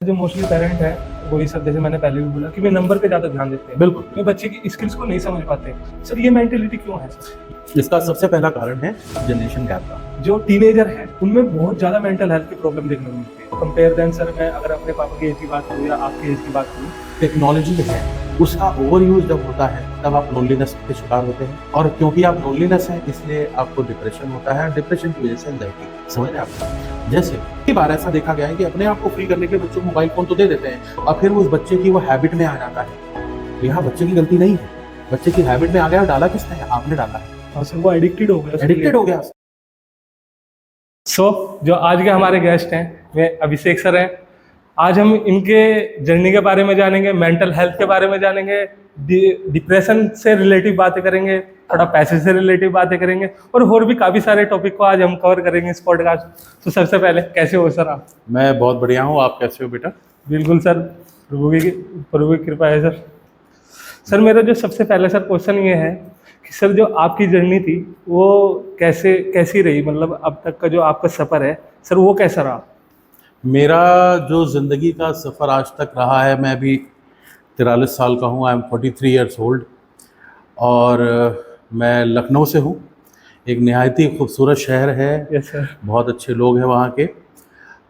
जो mostly parent है वही सर, जैसे मैंने पहले भी बोला कि वे नंबर पे ज़्यादा ध्यान देते हैं, बिल्कुल। वे बच्चे की स्किल्स को नहीं समझ पाते। सर ये मेंटेलिटी क्यों है सर? इसका सबसे पहला कारण है जनरेशन गैप का। जो टीनेजर है उनमें बहुत ज़्यादा मेंटल हेल्थ की प्रॉब्लम देखने को मिलती है। कंपेयर देन सर, मैं अगर अपने पापा की एज की बात करूँ या आपकी एज की बात करूँ, टेक्नोलॉजी जो है उसका ओवर यूज जब होता है तब आप लोनलीनेस के शिकार होते हैं, और क्योंकि आप लोनलीनेस है इसलिए आपको डिप्रेशन होता है। डिप्रेशन की वजह से एंजाइटी, समझ रहे हैं आप? जैसे कई बार ऐसा देखा गया है कि अपने आप को फ्री करने के लिए बच्चों को मोबाइल फोन तो दे देते हैं, और फिर उस बच्चे की वो हैबिट में आ जाता है। तो यहाँ बच्चे की गलती नहीं है, बच्चे की हैबिट में आ गया और डाला किसने है? आपने डाला है। और सर वो एडिक्टेड हो गया। एडिक्टेड हो गया। जो आज के हमारे गेस्ट हैं वे अभिषेक सर हैं। आज हम इनके जर्नी के बारे में जानेंगे, मेंटल हेल्थ के बारे में जानेंगे, डिप्रेशन से रिलेटिव बातें करेंगे, थोड़ा पैसे से रिलेटिव बातें करेंगे, और भी काफ़ी सारे टॉपिक को आज हम कवर करेंगे इस पॉडकास्ट। तो सबसे पहले कैसे हो सर आप? मैं बहुत बढ़िया हूँ, आप कैसे हो बेटा? बिल्कुल सर, प्रभु की कृपा है सर। सर मेरा जो सबसे पहले सर क्वेश्चन ये है कि सर जो आपकी जर्नी थी वो कैसी रही, मतलब अब तक का जो आपका सफ़र है सर वो कैसा रहा? मेरा जो ज़िंदगी का सफ़र आज तक रहा है, मैं अभी 43 साल का हूँ, आई एम 43 ईयर्स ओल्ड, और मैं लखनऊ से हूँ। एक नहायत ही खूबसूरत शहर है। Yes sir. बहुत अच्छे लोग हैं वहाँ के।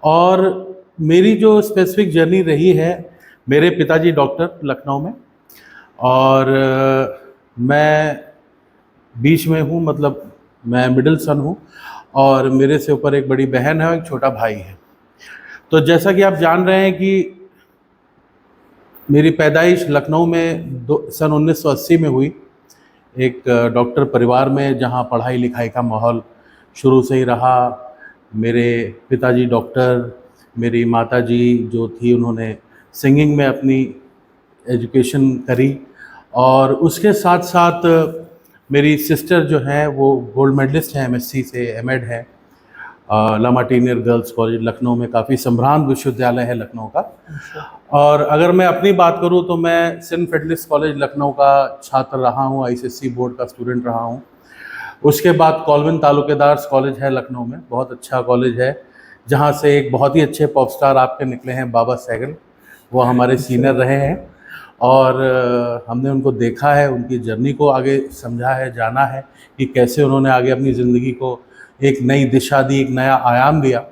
और मेरी जो स्पेसिफिक जर्नी रही है, मेरे पिताजी डॉक्टर लखनऊ में, और मैं बीच में हूँ, मतलब मैं मिडिल सन हूँ, और मेरे से ऊपर एक बड़ी बहन है और एक छोटा भाई है। तो जैसा कि आप जान रहे हैं कि मेरी पैदाइश लखनऊ में सन 1980 में हुई, एक डॉक्टर परिवार में, जहाँ पढ़ाई लिखाई का माहौल शुरू से ही रहा। मेरे पिताजी डॉक्टर, मेरी माताजी जो थी उन्होंने सिंगिंग में अपनी एजुकेशन करी, और उसके साथ साथ मेरी सिस्टर जो है वो गोल्ड मेडलिस्ट हैं, एमएससी से एमएड है, लामाटीनियर गर्ल्स कॉलेज लखनऊ में, काफ़ी सम्भ्रांत विश्वविद्यालय है लखनऊ का। और अगर मैं अपनी बात करूं तो मैं सेंट फेडलिस कॉलेज लखनऊ का छात्र रहा हूं, आईसीएसई बोर्ड का स्टूडेंट रहा हूं। उसके बाद कॉल्विन तालुकेदार्स कॉलेज है लखनऊ में, बहुत अच्छा कॉलेज है, जहां से एक बहुत ही अच्छे पॉप स्टार आपके निकले हैं, बाबा सहगल। वो हमारे सीनियर रहे हैं, और हमने उनको देखा है, उनकी जर्नी को आगे समझा है, जाना है कि कैसे उन्होंने आगे अपनी ज़िंदगी को एक नई दिशा दी, एक नया आयाम दिया।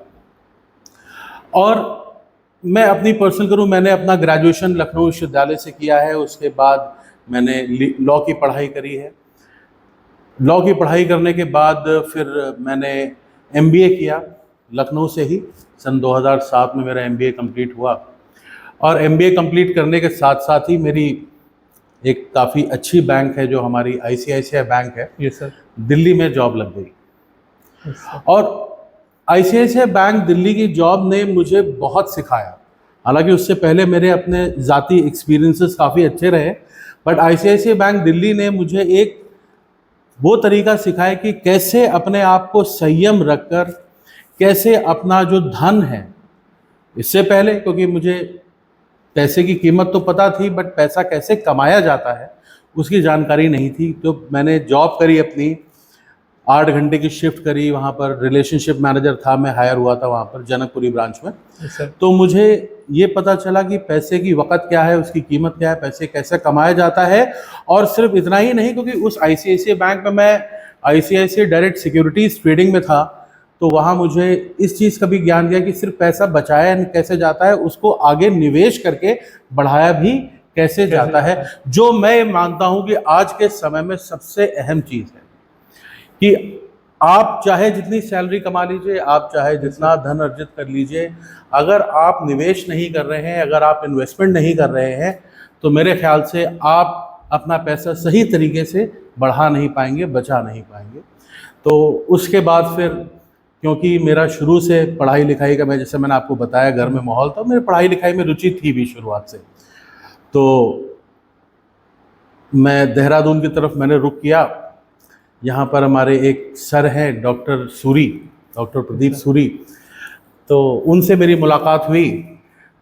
और मैं अपनी पर्सनल करूं, मैंने अपना ग्रेजुएशन लखनऊ विश्वविद्यालय से किया है। उसके बाद मैंने लॉ की पढ़ाई करी है। लॉ की पढ़ाई करने के बाद फिर मैंने एमबीए किया लखनऊ से ही। सन 2007 में मेरा एमबीए कंप्लीट हुआ, और एमबीए कंप्लीट करने के साथ साथ ही मेरी एक काफ़ी अच्छी बैंक है जो हमारी आईसीआईसीआई बैंक है, यस सर। दिल्ली में जॉब लग गई। Yes sir. और आईसीआईसीआई बैंक दिल्ली की जॉब ने मुझे बहुत सिखाया। हालांकि उससे पहले मेरे अपने ज़ाती एक्सपीरियंसेस काफ़ी अच्छे रहे, बट आईसीआईसीआई बैंक दिल्ली ने मुझे एक वो तरीका सिखाया कि कैसे अपने आप को संयम रखकर, कैसे अपना जो धन है, इससे पहले क्योंकि मुझे पैसे की कीमत तो पता थी, बट पैसा कैसे कमाया जाता है उसकी जानकारी नहीं थी। तो मैंने जॉब करी अपनी, 8 घंटे की शिफ्ट करी, वहाँ पर रिलेशनशिप मैनेजर था, मैं हायर हुआ था वहाँ पर जनकपुरी ब्रांच में। तो मुझे ये पता चला कि पैसे की वक़्त क्या है, उसकी कीमत क्या है, पैसे कैसे कमाया जाता है। और सिर्फ इतना ही नहीं, क्योंकि उस आईसीआईसीआई बैंक में मैं आईसीआईसीआई डायरेक्ट सिक्योरिटीज़ ट्रेडिंग में था, तो वहाँ मुझे इस चीज़ का भी ज्ञान दिया कि सिर्फ पैसा बचाया कैसे जाता है, उसको आगे निवेश करके बढ़ाया भी कैसे जाता है, जो मैं मानता हूँ कि आज के समय में सबसे अहम चीज़ है। कि आप चाहे जितनी सैलरी कमा लीजिए, आप चाहे जितना धन अर्जित कर लीजिए, अगर आप निवेश नहीं कर रहे हैं, अगर आप इन्वेस्टमेंट नहीं कर रहे हैं, तो मेरे ख्याल से आप अपना पैसा सही तरीके से बढ़ा नहीं पाएंगे, बचा नहीं पाएंगे। तो उसके बाद फिर, क्योंकि मेरा शुरू से पढ़ाई लिखाई का, मैं जैसे मैंने आपको बताया, घर में माहौल था, मेरे पढ़ाई लिखाई में रुचि थी भी शुरुआत से। तो मैं देहरादून की तरफ मैंने रुख किया। यहाँ पर हमारे एक सर हैं डॉक्टर सूरी, डॉक्टर प्रदीप सूरी, तो उनसे मेरी मुलाकात हुई।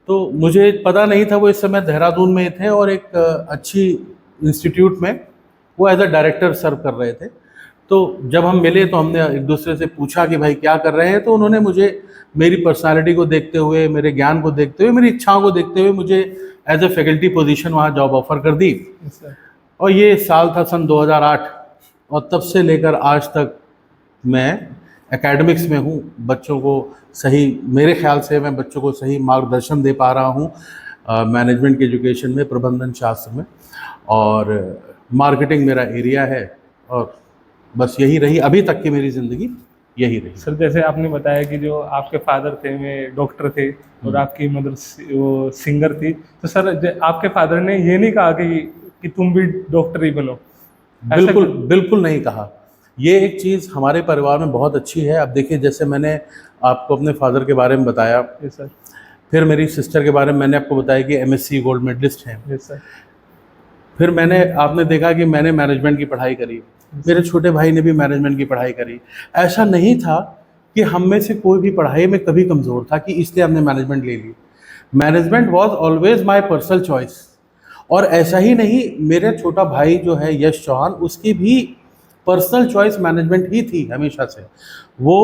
तो मुझे पता नहीं था, वो इस समय देहरादून में थे और एक अच्छी इंस्टीट्यूट में वो एज अ डायरेक्टर सर्व कर रहे थे। तो जब हम मिले तो हमने एक दूसरे से पूछा कि भाई क्या कर रहे हैं, तो उन्होंने मुझे मेरी पर्सनालिटी को देखते हुए, मेरे ज्ञान को देखते हुए, मेरी इच्छाओं को देखते हुए मुझे एज ए फैकल्टी पोजीशन वहाँ जॉब ऑफर कर दी। सर। और ये साल था सन 2008, और तब से लेकर आज तक मैं एकेडमिक्स में हूँ। बच्चों को सही, मेरे ख्याल से मैं बच्चों को सही मार्गदर्शन दे पा रहा हूँ मैनेजमेंट की एजुकेशन में, प्रबंधन शास्त्र में, और मार्केटिंग मेरा एरिया है। और बस यही रही अभी तक की मेरी ज़िंदगी, यही रही। सर जैसे आपने बताया कि जो आपके फादर थे वे डॉक्टर थे और आपकी मदर वो सिंगर थी, तो सर आपके फादर ने ये नहीं कहा कि तुम भी डॉक्टर ही बनो? बिल्कुल बिल्कुल नहीं कहा। ये एक चीज़ हमारे परिवार में बहुत अच्छी है। अब देखिए, जैसे मैंने आपको अपने फादर के बारे में बताया, यस सर। फिर मेरी सिस्टर के बारे में मैंने आपको बताया कि एमएससी गोल्ड मेडलिस्ट हैं। Yes sir. फिर आपने देखा कि मैंने मैनेजमेंट की पढ़ाई करी, मेरे छोटे भाई ने भी मैनेजमेंट की पढ़ाई करी। ऐसा नहीं था कि हम में से कोई भी पढ़ाई में कभी कमज़ोर था कि इसलिए हमने मैनेजमेंट ले ली। Management was always my personal choice. और ऐसा ही नहीं, मेरा छोटा भाई जो है यश चौहान, उसकी भी पर्सनल चॉइस मैनेजमेंट ही थी हमेशा से। वो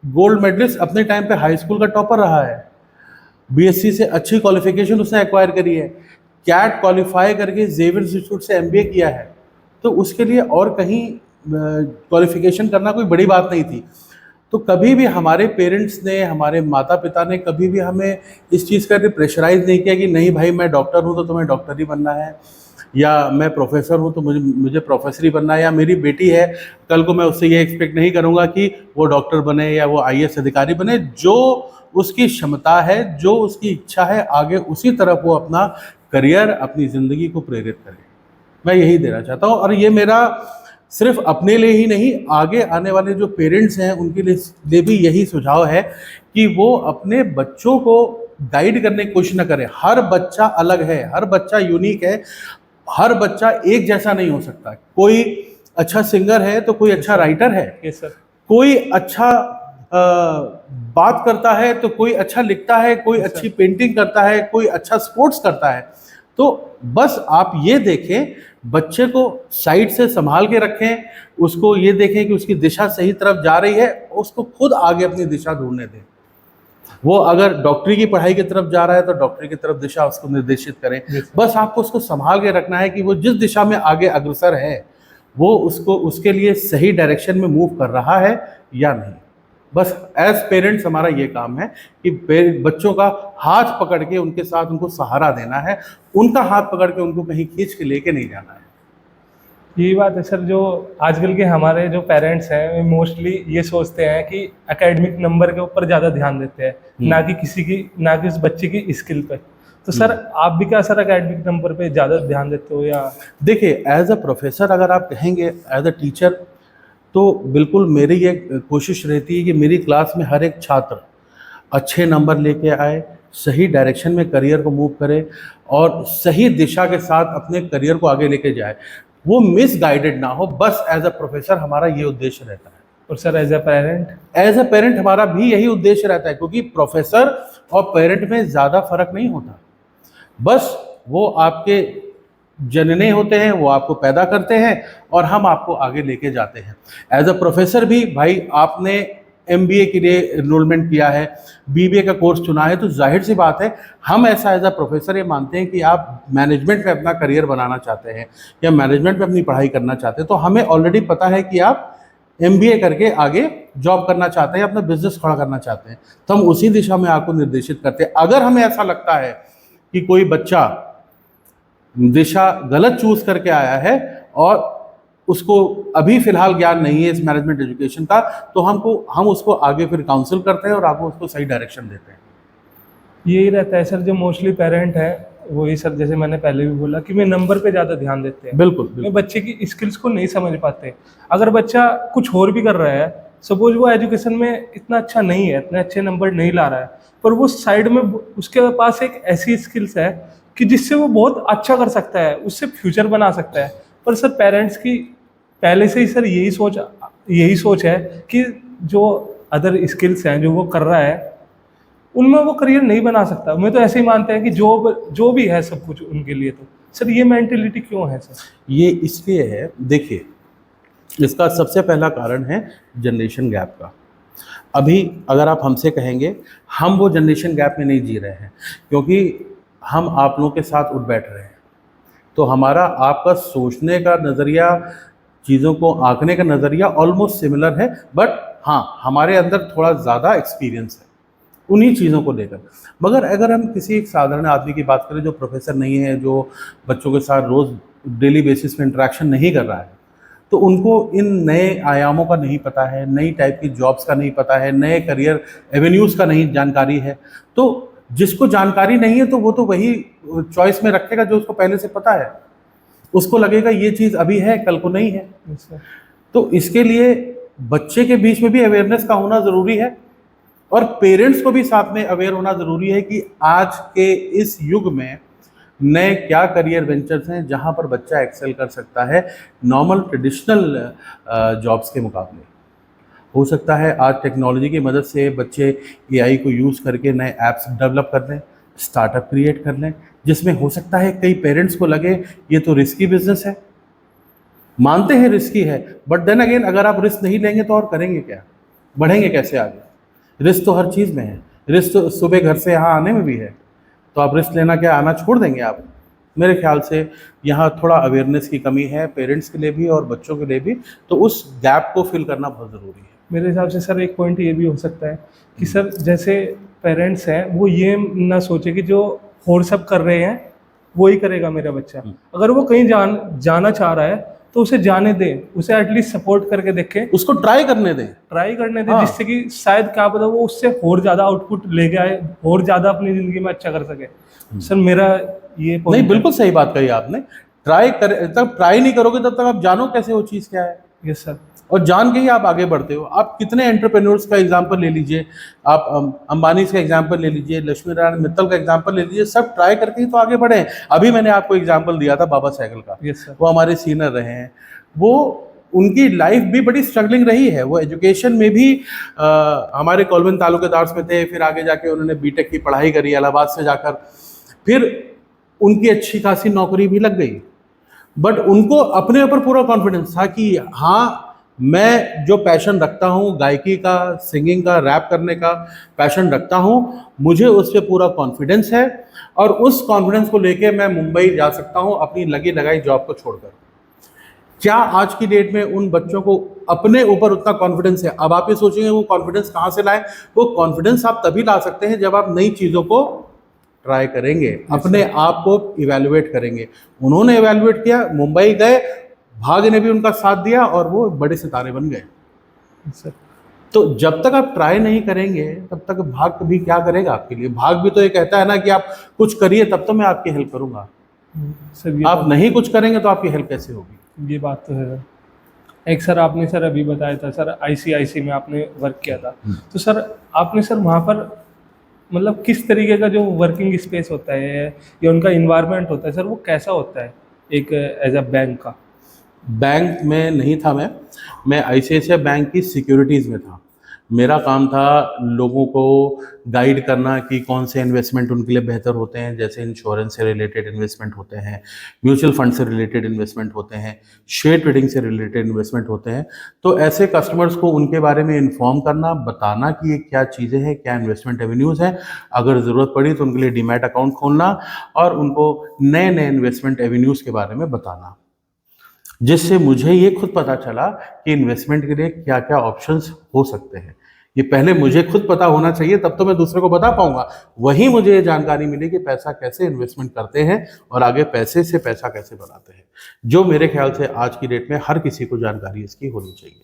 गोल्ड मेडलिस्ट अपने टाइम पे हाई स्कूल का टॉपर रहा है, बीएससी से अच्छी क्वालिफिकेशन उसने एक्वायर करी है, कैट क्वालिफाई करके जेवियर इंस्टीट्यूट से एमबीए किया है। तो उसके लिए और कहीं क्वालिफिकेशन करना कोई बड़ी बात नहीं थी। तो कभी भी हमारे पेरेंट्स ने, हमारे माता पिता ने कभी भी हमें इस चीज़ का प्रेशराइज नहीं किया कि नहीं भाई मैं डॉक्टर हूँ तो तुम्हें डॉक्टर ही बनना है, या मैं प्रोफेसर हूँ तो मुझे प्रोफेसर ही बनना है, या मेरी बेटी है कल को मैं उससे ये एक्सपेक्ट नहीं करूँगा कि वो डॉक्टर बने या वो आईएएस अधिकारी बने। जो उसकी क्षमता है, जो उसकी इच्छा है, आगे उसी तरफ वो अपना करियर, अपनी ज़िंदगी को प्रेरित करे। मैं यही देना चाहता हूँ। और ये मेरा सिर्फ अपने लिए ही नहीं, आगे आने वाले जो पेरेंट्स हैं उनके लिए भी यही सुझाव है कि वो अपने बच्चों को गाइड करने की कोशिश न करें। हर बच्चा अलग है, हर बच्चा यूनिक है, हर बच्चा एक जैसा नहीं हो सकता। कोई अच्छा सिंगर है तो कोई अच्छा राइटर है, यस सर। कोई अच्छा बात करता है तो कोई अच्छा लिखता है, कोई अच्छी पेंटिंग करता है, कोई अच्छा स्पोर्ट्स करता है। तो बस आप ये देखें, बच्चे को साइड से संभाल के रखें, उसको ये देखें कि उसकी दिशा सही तरफ जा रही है, उसको खुद आगे अपनी दिशा ढूंढने दें। वो अगर डॉक्टरी की पढ़ाई की तरफ जा रहा है तो डॉक्टरी की तरफ दिशा उसको निर्देशित करें। बस आपको उसको संभाल के रखना है कि वो जिस दिशा में आगे अग्रसर है वो उसको उसके लिए सही डायरेक्शन में मूव कर रहा है या नहीं। बस एज पेरेंट्स हमारा ये काम है कि बच्चों का हाथ पकड़ के उनके साथ उनको सहारा देना है, उनका हाथ पकड़ के उनको कहीं खींच के लेके नहीं जाना है। यही बात है सर, जो आजकल के हमारे जो पेरेंट्स हैं वे मोस्टली ये सोचते हैं कि एकेडमिक नंबर के ऊपर ज़्यादा ध्यान देते हैं, ना कि उस बच्चे की स्किल पे। तो सर आप भी क्या सर एकेडमिक नंबर पे ज़्यादा ध्यान देते हो या? देखिए, एज अ प्रोफेसर अगर आप कहेंगे, एज अ टीचर, तो बिल्कुल मेरी ये कोशिश रहती है कि मेरी क्लास में हर एक छात्र अच्छे नंबर लेके आए, सही डायरेक्शन में करियर को मूव करे और सही दिशा के साथ अपने करियर को आगे लेके जाए, वो मिसगाइडेड ना हो। बस एज अ प्रोफेसर हमारा ये उद्देश्य रहता है। और सर एज अ पेरेंट हमारा भी यही उद्देश्य रहता है, क्योंकि प्रोफेसर और पेरेंट में ज़्यादा फर्क नहीं होता। बस वो आपके जनने होते हैं, वो आपको पैदा करते हैं और हम आपको आगे लेके जाते हैं। एज अ प्रोफेसर भी भाई आपने एमबीए के लिए एनरोलमेंट किया है, बीबीए का कोर्स चुना है, तो जाहिर सी बात है हम ऐसा एज अ प्रोफेसर ये मानते हैं कि आप मैनेजमेंट में अपना करियर बनाना चाहते हैं या मैनेजमेंट में अपनी पढ़ाई करना चाहते हैं, तो हमें ऑलरेडी पता है कि आप एमबीए करके आगे जॉब करना चाहते हैं, अपना बिजनेस खड़ा करना चाहते हैं, तो हम उसी दिशा में आपको निर्देशित करते हैं। अगर हमें ऐसा लगता है कि कोई बच्चा दिशा गलत चूज करके आया है और उसको अभी फिलहाल ज्ञान नहीं है इस मैनेजमेंट एजुकेशन का, तो हम उसको आगे फिर काउंसिल करते हैं और आपको उसको सही डायरेक्शन देते हैं। यही रहता है सर, जो मोस्टली पेरेंट है वही सर, जैसे मैंने पहले भी बोला कि वे नंबर पे ज़्यादा ध्यान देते हैं। बिल्कुल, वे बच्चे की स्किल्स को नहीं समझ पाते। अगर बच्चा कुछ और भी कर रहा है, सपोज वो एजुकेशन में इतना अच्छा नहीं है, इतने अच्छे नंबर नहीं ला रहा है, पर वो साइड में उसके पास एक ऐसी स्किल्स है कि जिससे वो बहुत अच्छा कर सकता है, उससे फ्यूचर बना सकता है। पर सर पेरेंट्स की पहले से ही सर यही सोच है कि जो अदर स्किल्स हैं जो वो कर रहा है उनमें वो करियर नहीं बना सकता। मैं तो ऐसे ही मानते हैं कि जो भी है सब कुछ उनके लिए। तो सर ये मेंटेलिटी क्यों है सर? ये इसलिए है, देखिए इसका सबसे पहला कारण है जनरेशन गैप का। अभी अगर आप हमसे कहेंगे, हम वो जनरेशन गैप में नहीं जी रहे हैं, क्योंकि हम आप लोगों के साथ उठ बैठ रहे हैं। तो हमारा आपका सोचने का नज़रिया, चीज़ों को आंकने का नज़रिया ऑलमोस्ट सिमिलर है, बट हाँ, हमारे अंदर थोड़ा ज़्यादा एक्सपीरियंस है उन्हीं चीज़ों को लेकर। मगर अगर हम किसी एक साधारण आदमी की बात करें जो प्रोफेसर नहीं है, जो बच्चों के साथ रोज़ डेली बेसिस पे इंटरेक्शन नहीं कर रहा है, तो उनको इन नए आयामों का नहीं पता है, नई टाइप की जॉब्स का नहीं पता है, नए करियर एवेन्यूज़ का नहीं जानकारी है। तो जिसको जानकारी नहीं है तो वो तो वही चॉइस में रखेगा जो उसको पहले से पता है। उसको लगेगा ये चीज़ अभी है, कल को नहीं है। तो इसके लिए बच्चे के बीच में भी अवेयरनेस का होना ज़रूरी है, और पेरेंट्स को भी साथ में अवेयर होना ज़रूरी है कि आज के इस युग में नए क्या करियर वेंचर्स हैं जहां पर बच्चा एक्सेल कर सकता है नॉर्मल ट्रेडिशनल जॉब्स के मुकाबले। हो सकता है आज टेक्नोलॉजी की मदद से बच्चे एआई को यूज़ करके नए ऐप्स डेवलप कर लें, स्टार्टअप क्रिएट कर लें, जिसमें हो सकता है कई पेरेंट्स को लगे ये तो रिस्की बिजनेस है। मानते हैं रिस्की है, बट देन अगेन अगर आप रिस्क नहीं लेंगे तो और करेंगे क्या, बढ़ेंगे कैसे आगे? रिस्क तो हर चीज़ में है। रिस्क तो सुबह घर से यहाँ आने में भी है, तो आप रिस्क लेना क्या आना छोड़ देंगे आप? मेरे ख्याल से यहाँ थोड़ा अवेयरनेस की कमी है पेरेंट्स के लिए भी और बच्चों के लिए भी, तो उस गैप को फिल करना बहुत ज़रूरी है। मेरे हिसाब से सर एक पॉइंट ये भी हो सकता है कि सर जैसे पेरेंट्स हैं वो ये ना सोचे कि जो और सब कर रहे हैं वो ही करेगा मेरा बच्चा। अगर वो कहीं जाना चाह रहा है तो उसे जाने दें, उसे एटलीस्ट सपोर्ट करके देखें, उसको ट्राई करने दें, हाँ। जिससे कि शायद क्या पता वो उससे और ज़्यादा आउटपुट लेके आए और ज़्यादा अपनी ज़िंदगी में अच्छा कर सके। सर मेरा ये नहीं, बिल्कुल सही बात कही आपने। तब ट्राई नहीं करोगे तब तक आप जानो कैसे वो चीज़ क्या है। Yes sir. और जान के ही आप आगे बढ़ते हो। आप कितने एंटरप्रेन्योर्स का एग्जांपल ले लीजिए, आप अंबानी का एग्जांपल ले लीजिए, लक्ष्मी नारायण मित्तल का एग्जांपल ले लीजिए, सब ट्राई करके ही तो आगे बढ़े हैं। अभी मैंने आपको एग्जांपल दिया था बाबा सहगल का। Yes sir. वो हमारे सीनियर रहे हैं, वो उनकी लाइफ भी बड़ी स्ट्रगलिंग रही है। वो एजुकेशन में भी हमारे कॉलवन तालुकेदार्स में थे, फिर आगे जाके उन्होंने बीटेक की पढ़ाई करी इलाहाबाद से जाकर, फिर उनकी अच्छी खासी नौकरी भी लग गई। बट उनको अपने ऊपर पूरा कॉन्फिडेंस था कि हाँ, मैं जो पैशन रखता हूँ, गायकी का, सिंगिंग का, रैप करने का पैशन रखता हूँ, मुझे उस पर पूरा कॉन्फिडेंस है, और उस कॉन्फिडेंस को लेके मैं मुंबई जा सकता हूँ अपनी लगी लगाई जॉब को छोड़कर। क्या आज की डेट में उन बच्चों को अपने ऊपर उतना कॉन्फिडेंस है? अब आप ये सोचेंगे वो कॉन्फिडेंस कहाँ से लाएं? वो कॉन्फिडेंस आप तभी ला सकते हैं जब आप नई चीज़ों को ट्राई करेंगे, अपने आप को इवैल्यूएट करेंगे। उन्होंने इवैल्यूएट किया, मुंबई गए, भाग्य ने भी उनका साथ दिया और वो बड़े सितारे बन गए। तो जब तक आप ट्राई नहीं करेंगे तब तक भाग्य भी क्या करेगा आपके लिए? भाग्य भी तो ये कहता है ना कि आप कुछ करिए तब तो मैं आपकी हेल्प करूंगा। सर आप नहीं कुछ करेंगे तो आपकी हेल्प कैसे होगी? ये बात तो है। एक सर आपने सर अभी बताया था सर आईसीआईसी में आपने वर्क किया था, तो सर आपने सर वहाँ पर मतलब किस तरीके का जो वर्किंग स्पेस होता है या उनका इन्वायरमेंट होता है सर, वो कैसा होता है एक एज अ बैंक का? बैंक में नहीं था मैं आईसीआईसीआई बैंक की सिक्योरिटीज़ में था। मेरा काम था लोगों को गाइड करना कि कौन से इन्वेस्टमेंट उनके लिए बेहतर होते हैं, जैसे इंश्योरेंस से रिलेटेड इन्वेस्टमेंट होते हैं, म्यूचुअल फंड से रिलेटेड इन्वेस्टमेंट होते हैं, शेयर ट्रेडिंग से रिलेटेड इन्वेस्टमेंट होते हैं। तो ऐसे कस्टमर्स को उनके बारे में इन्फॉर्म करना, बताना कि ये क्या चीज़ें हैं, क्या इन्वेस्टमेंट एवेन्यूज़ हैं, अगर ज़रूरत पड़ी तो उनके लिए डीमैट अकाउंट खोलना और उनको नए नए इन्वेस्टमेंट एवेन्यूज़ के बारे में बताना, जिससे मुझे ये खुद पता चला कि इन्वेस्टमेंट के लिए क्या क्या ऑप्शंस हो सकते हैं। ये पहले मुझे खुद पता होना चाहिए, तब तो मैं दूसरे को बता पाऊंगा। वहीं मुझे ये जानकारी मिली कि पैसा कैसे इन्वेस्टमेंट करते हैं और आगे पैसे से पैसा कैसे बनाते हैं, जो मेरे ख्याल से आज की डेट में हर किसी को जानकारी इसकी होनी चाहिए।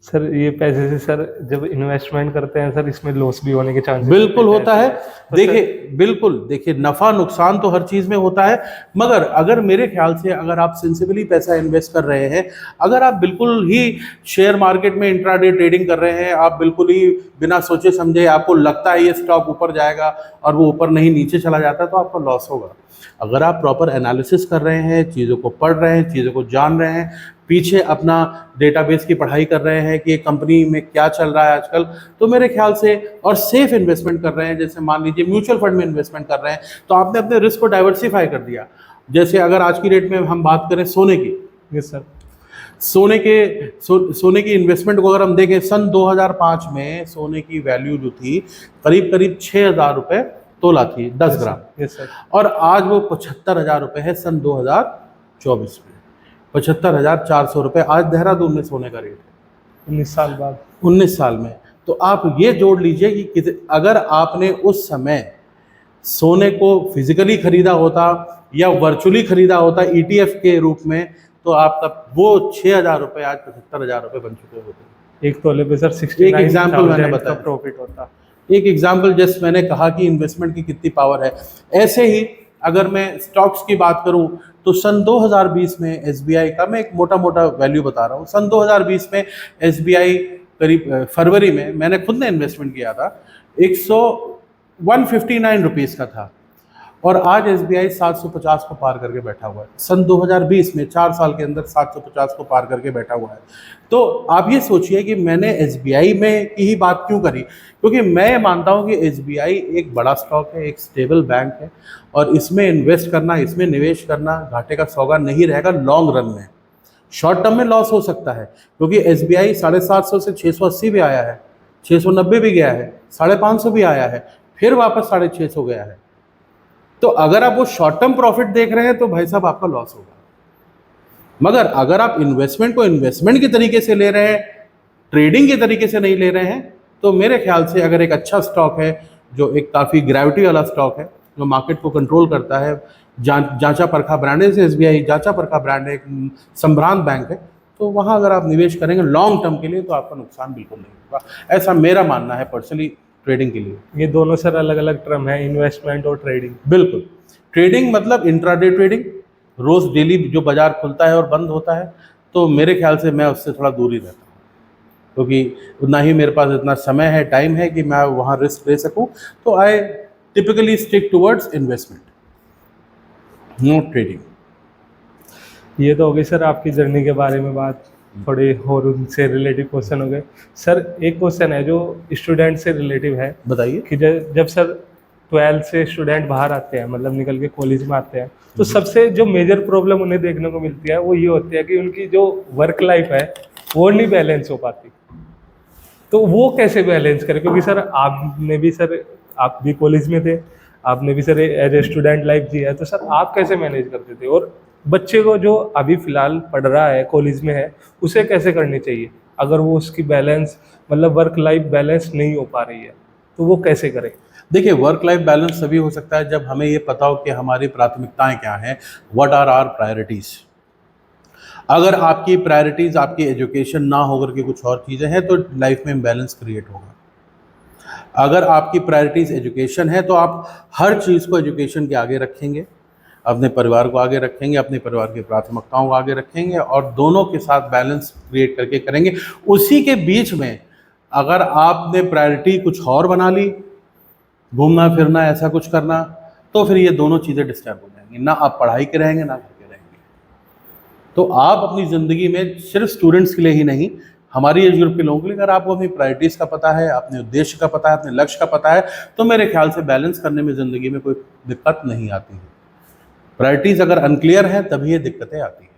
सर ये पैसे से सर जब इन्वेस्टमेंट करते हैं सर, इसमें लॉस भी होने के चांसेस बिल्कुल होता है। देखिए नफ़ा नुकसान तो हर चीज़ में होता है, मगर अगर मेरे ख्याल से अगर आप सेंसिबली पैसा इन्वेस्ट कर रहे हैं, अगर आप बिल्कुल ही शेयर मार्केट में इंट्राडे ट्रेडिंग कर रहे हैं, आप बिल्कुल ही बिना सोचे समझे आपको लगता है ये स्टॉक ऊपर जाएगा और वो ऊपर नहीं नीचे चला जाता, तो आपका लॉस होगा। अगर आप प्रॉपर एनालिसिस कर रहे हैं, चीज़ों को पढ़ रहे हैं, चीज़ों को जान रहे हैं, पीछे अपना डेटाबेस की पढ़ाई कर रहे हैं कि एक कंपनी में क्या चल रहा है आजकल, तो मेरे ख्याल से और सेफ इन्वेस्टमेंट कर रहे हैं, जैसे मान लीजिए म्यूचुअल फंड में इन्वेस्टमेंट कर रहे हैं, तो आपने अपने रिस्क को डाइवर्सिफाई कर दिया। जैसे अगर आज की डेट में हम बात करें सोने की, यस सर, सोने की इन्वेस्टमेंट को अगर हम देखें, सन 2005 में सोने की वैल्यू जो थी करीब करीब 6,000 रुपये तोला थी 10 ग्राम। Yes sir. और आज वो 75,000 रुपये है सन 2024 में। 75,400 रुपये आज देहरादून में सोने का रेट है। 19 साल बाद। 19 साल में। तो आप ये जोड़ लीजिए कि अगर आपने उस समय सोने को फिजिकली खरीदा होता या वर्चुअली खरीदा होता ETF के रूप में, तो आपका वो 6,000 रुपये आज 75,000 रुपये बन चुके होते। एक तोले पे सर एक एग्जाम्पल मैंने बताया, प्रॉफिट होता। एक एग्जाम्पल जस्ट मैंने कहा कि इन्वेस्टमेंट की कितनी पावर है। ऐसे ही अगर मैं स्टॉक्स की बात करूं तो सन 2020 में SBI का, मैं एक मोटा मोटा वैल्यू बता रहा हूं, सन 2020 में SBI करीब फरवरी में मैंने खुद ने इन्वेस्टमेंट किया था, 159 रुपीज़ का था और आज SBI 750 को पार करके बैठा हुआ है। सन 2020 में 4 साल के अंदर 750 को पार करके बैठा हुआ है। तो आप ये सोचिए कि मैंने SBI में की ही बात क्यों करी, क्योंकि मैं ये मानता हूँ कि SBI एक बड़ा स्टॉक है, एक स्टेबल बैंक है और इसमें इन्वेस्ट करना, इसमें निवेश करना घाटे का सौदा नहीं रहेगा लॉन्ग रन में। शॉर्ट टर्म में लॉस हो सकता है क्योंकि SBI 750 से 680 भी आया है, 690 भी गया है, 550 भी आया है, फिर वापस 650 गया है। तो अगर आप वो शॉर्ट टर्म प्रॉफिट देख रहे हैं तो भाई साहब आपका लॉस होगा। मगर अगर आप इन्वेस्टमेंट को इन्वेस्टमेंट के तरीके से ले रहे हैं, ट्रेडिंग के तरीके से नहीं ले रहे हैं, तो मेरे ख्याल से अगर एक अच्छा स्टॉक है जो एक काफ़ी ग्रेविटी वाला स्टॉक है, जो मार्केट को कंट्रोल करता है, जांचा परखा ब्रांड है, जैसे SBI जांचा परखा ब्रांड है, एक संभ्रांत बैंक है, तो वहाँ अगर आप निवेश करेंगे लॉन्ग टर्म के लिए तो आपका नुकसान बिल्कुल नहीं होगा। ऐसा मेरा मानना है पर्सनली ट्रेडिंग के लिए। ये दोनों सर अलग अलग टर्म है, इन्वेस्टमेंट और ट्रेडिंग। बिल्कुल। ट्रेडिंग मतलब इंट्राडे ट्रेडिंग, रोज डेली जो बाजार खुलता है और बंद होता है, तो मेरे ख्याल से मैं उससे थोड़ा दूर ही रहता हूँ क्योंकि उतना ही मेरे पास इतना समय है, टाइम है कि मैं वहाँ रिस्क ले सकूँ। तो I typically stick towards investment, not trading. ये तो हो गई सर आपकी जर्नी के बारे में बात, थोड़े और उनसे रिलेटिव क्वेश्चन हो गए। सर एक क्वेश्चन है जो स्टूडेंट से रिलेटिव है, बताइए। कि जब सर 12th से स्टूडेंट बाहर आते हैं, मतलब निकल के कॉलेज में आते हैं, तो सबसे जो मेजर प्रॉब्लम उन्हें देखने को मिलती है वो ये होती है कि उनकी जो वर्क लाइफ है वो नहीं बैलेंस हो पाती। तो वो कैसे बैलेंस करें, क्योंकि सर आपने भी, सर आप भी कॉलेज में थे, आपने भी sir as a student life जी है, तो सर आप कैसे मैनेज करते थे, और बच्चे को जो अभी फिलहाल पढ़ रहा है, कॉलेज में है, उसे कैसे करनी चाहिए अगर वो उसकी बैलेंस, मतलब वर्क लाइफ बैलेंस नहीं हो पा रही है, तो वो कैसे करे? देखिए, वर्क लाइफ बैलेंस तभी हो सकता है जब हमें ये पता हो कि हमारी प्राथमिकताएं क्या हैं, व्हाट आर आवर प्रायोरिटीज़। अगर आपकी प्रायोरिटीज़ आपकी एजुकेशन ना होकर के कुछ और चीज़ें हैं तो लाइफ में इम्बैलेंस क्रिएट होगा। अगर आपकी प्रायोरिटीज़ एजुकेशन है तो आप हर चीज़ को एजुकेशन के आगे रखेंगे, अपने परिवार को आगे रखेंगे, अपने परिवार की प्राथमिकताओं को आगे रखेंगे और दोनों के साथ बैलेंस क्रिएट करके करेंगे। उसी के बीच में अगर आपने प्रायोरिटी कुछ और बना ली, घूमना फिरना ऐसा कुछ करना, तो फिर ये दोनों चीज़ें डिस्टर्ब हो जाएंगी, ना आप पढ़ाई के रहेंगे ना घर के रहेंगे। तो आप अपनी ज़िंदगी में सिर्फ स्टूडेंट्स के लिए ही नहीं, हमारी एज ग्रुप के लोगों के लिए, अगर आपको अपनी प्रायोरिटीज़ का पता है, अपने उद्देश्य का पता है, अपने लक्ष्य का पता है, तो मेरे ख्याल से बैलेंस करने में ज़िंदगी में कोई दिक्कत नहीं आती है। प्रायोरिटीज़ अगर अनक्लियर है तभी ये दिक्कतें आती हैं।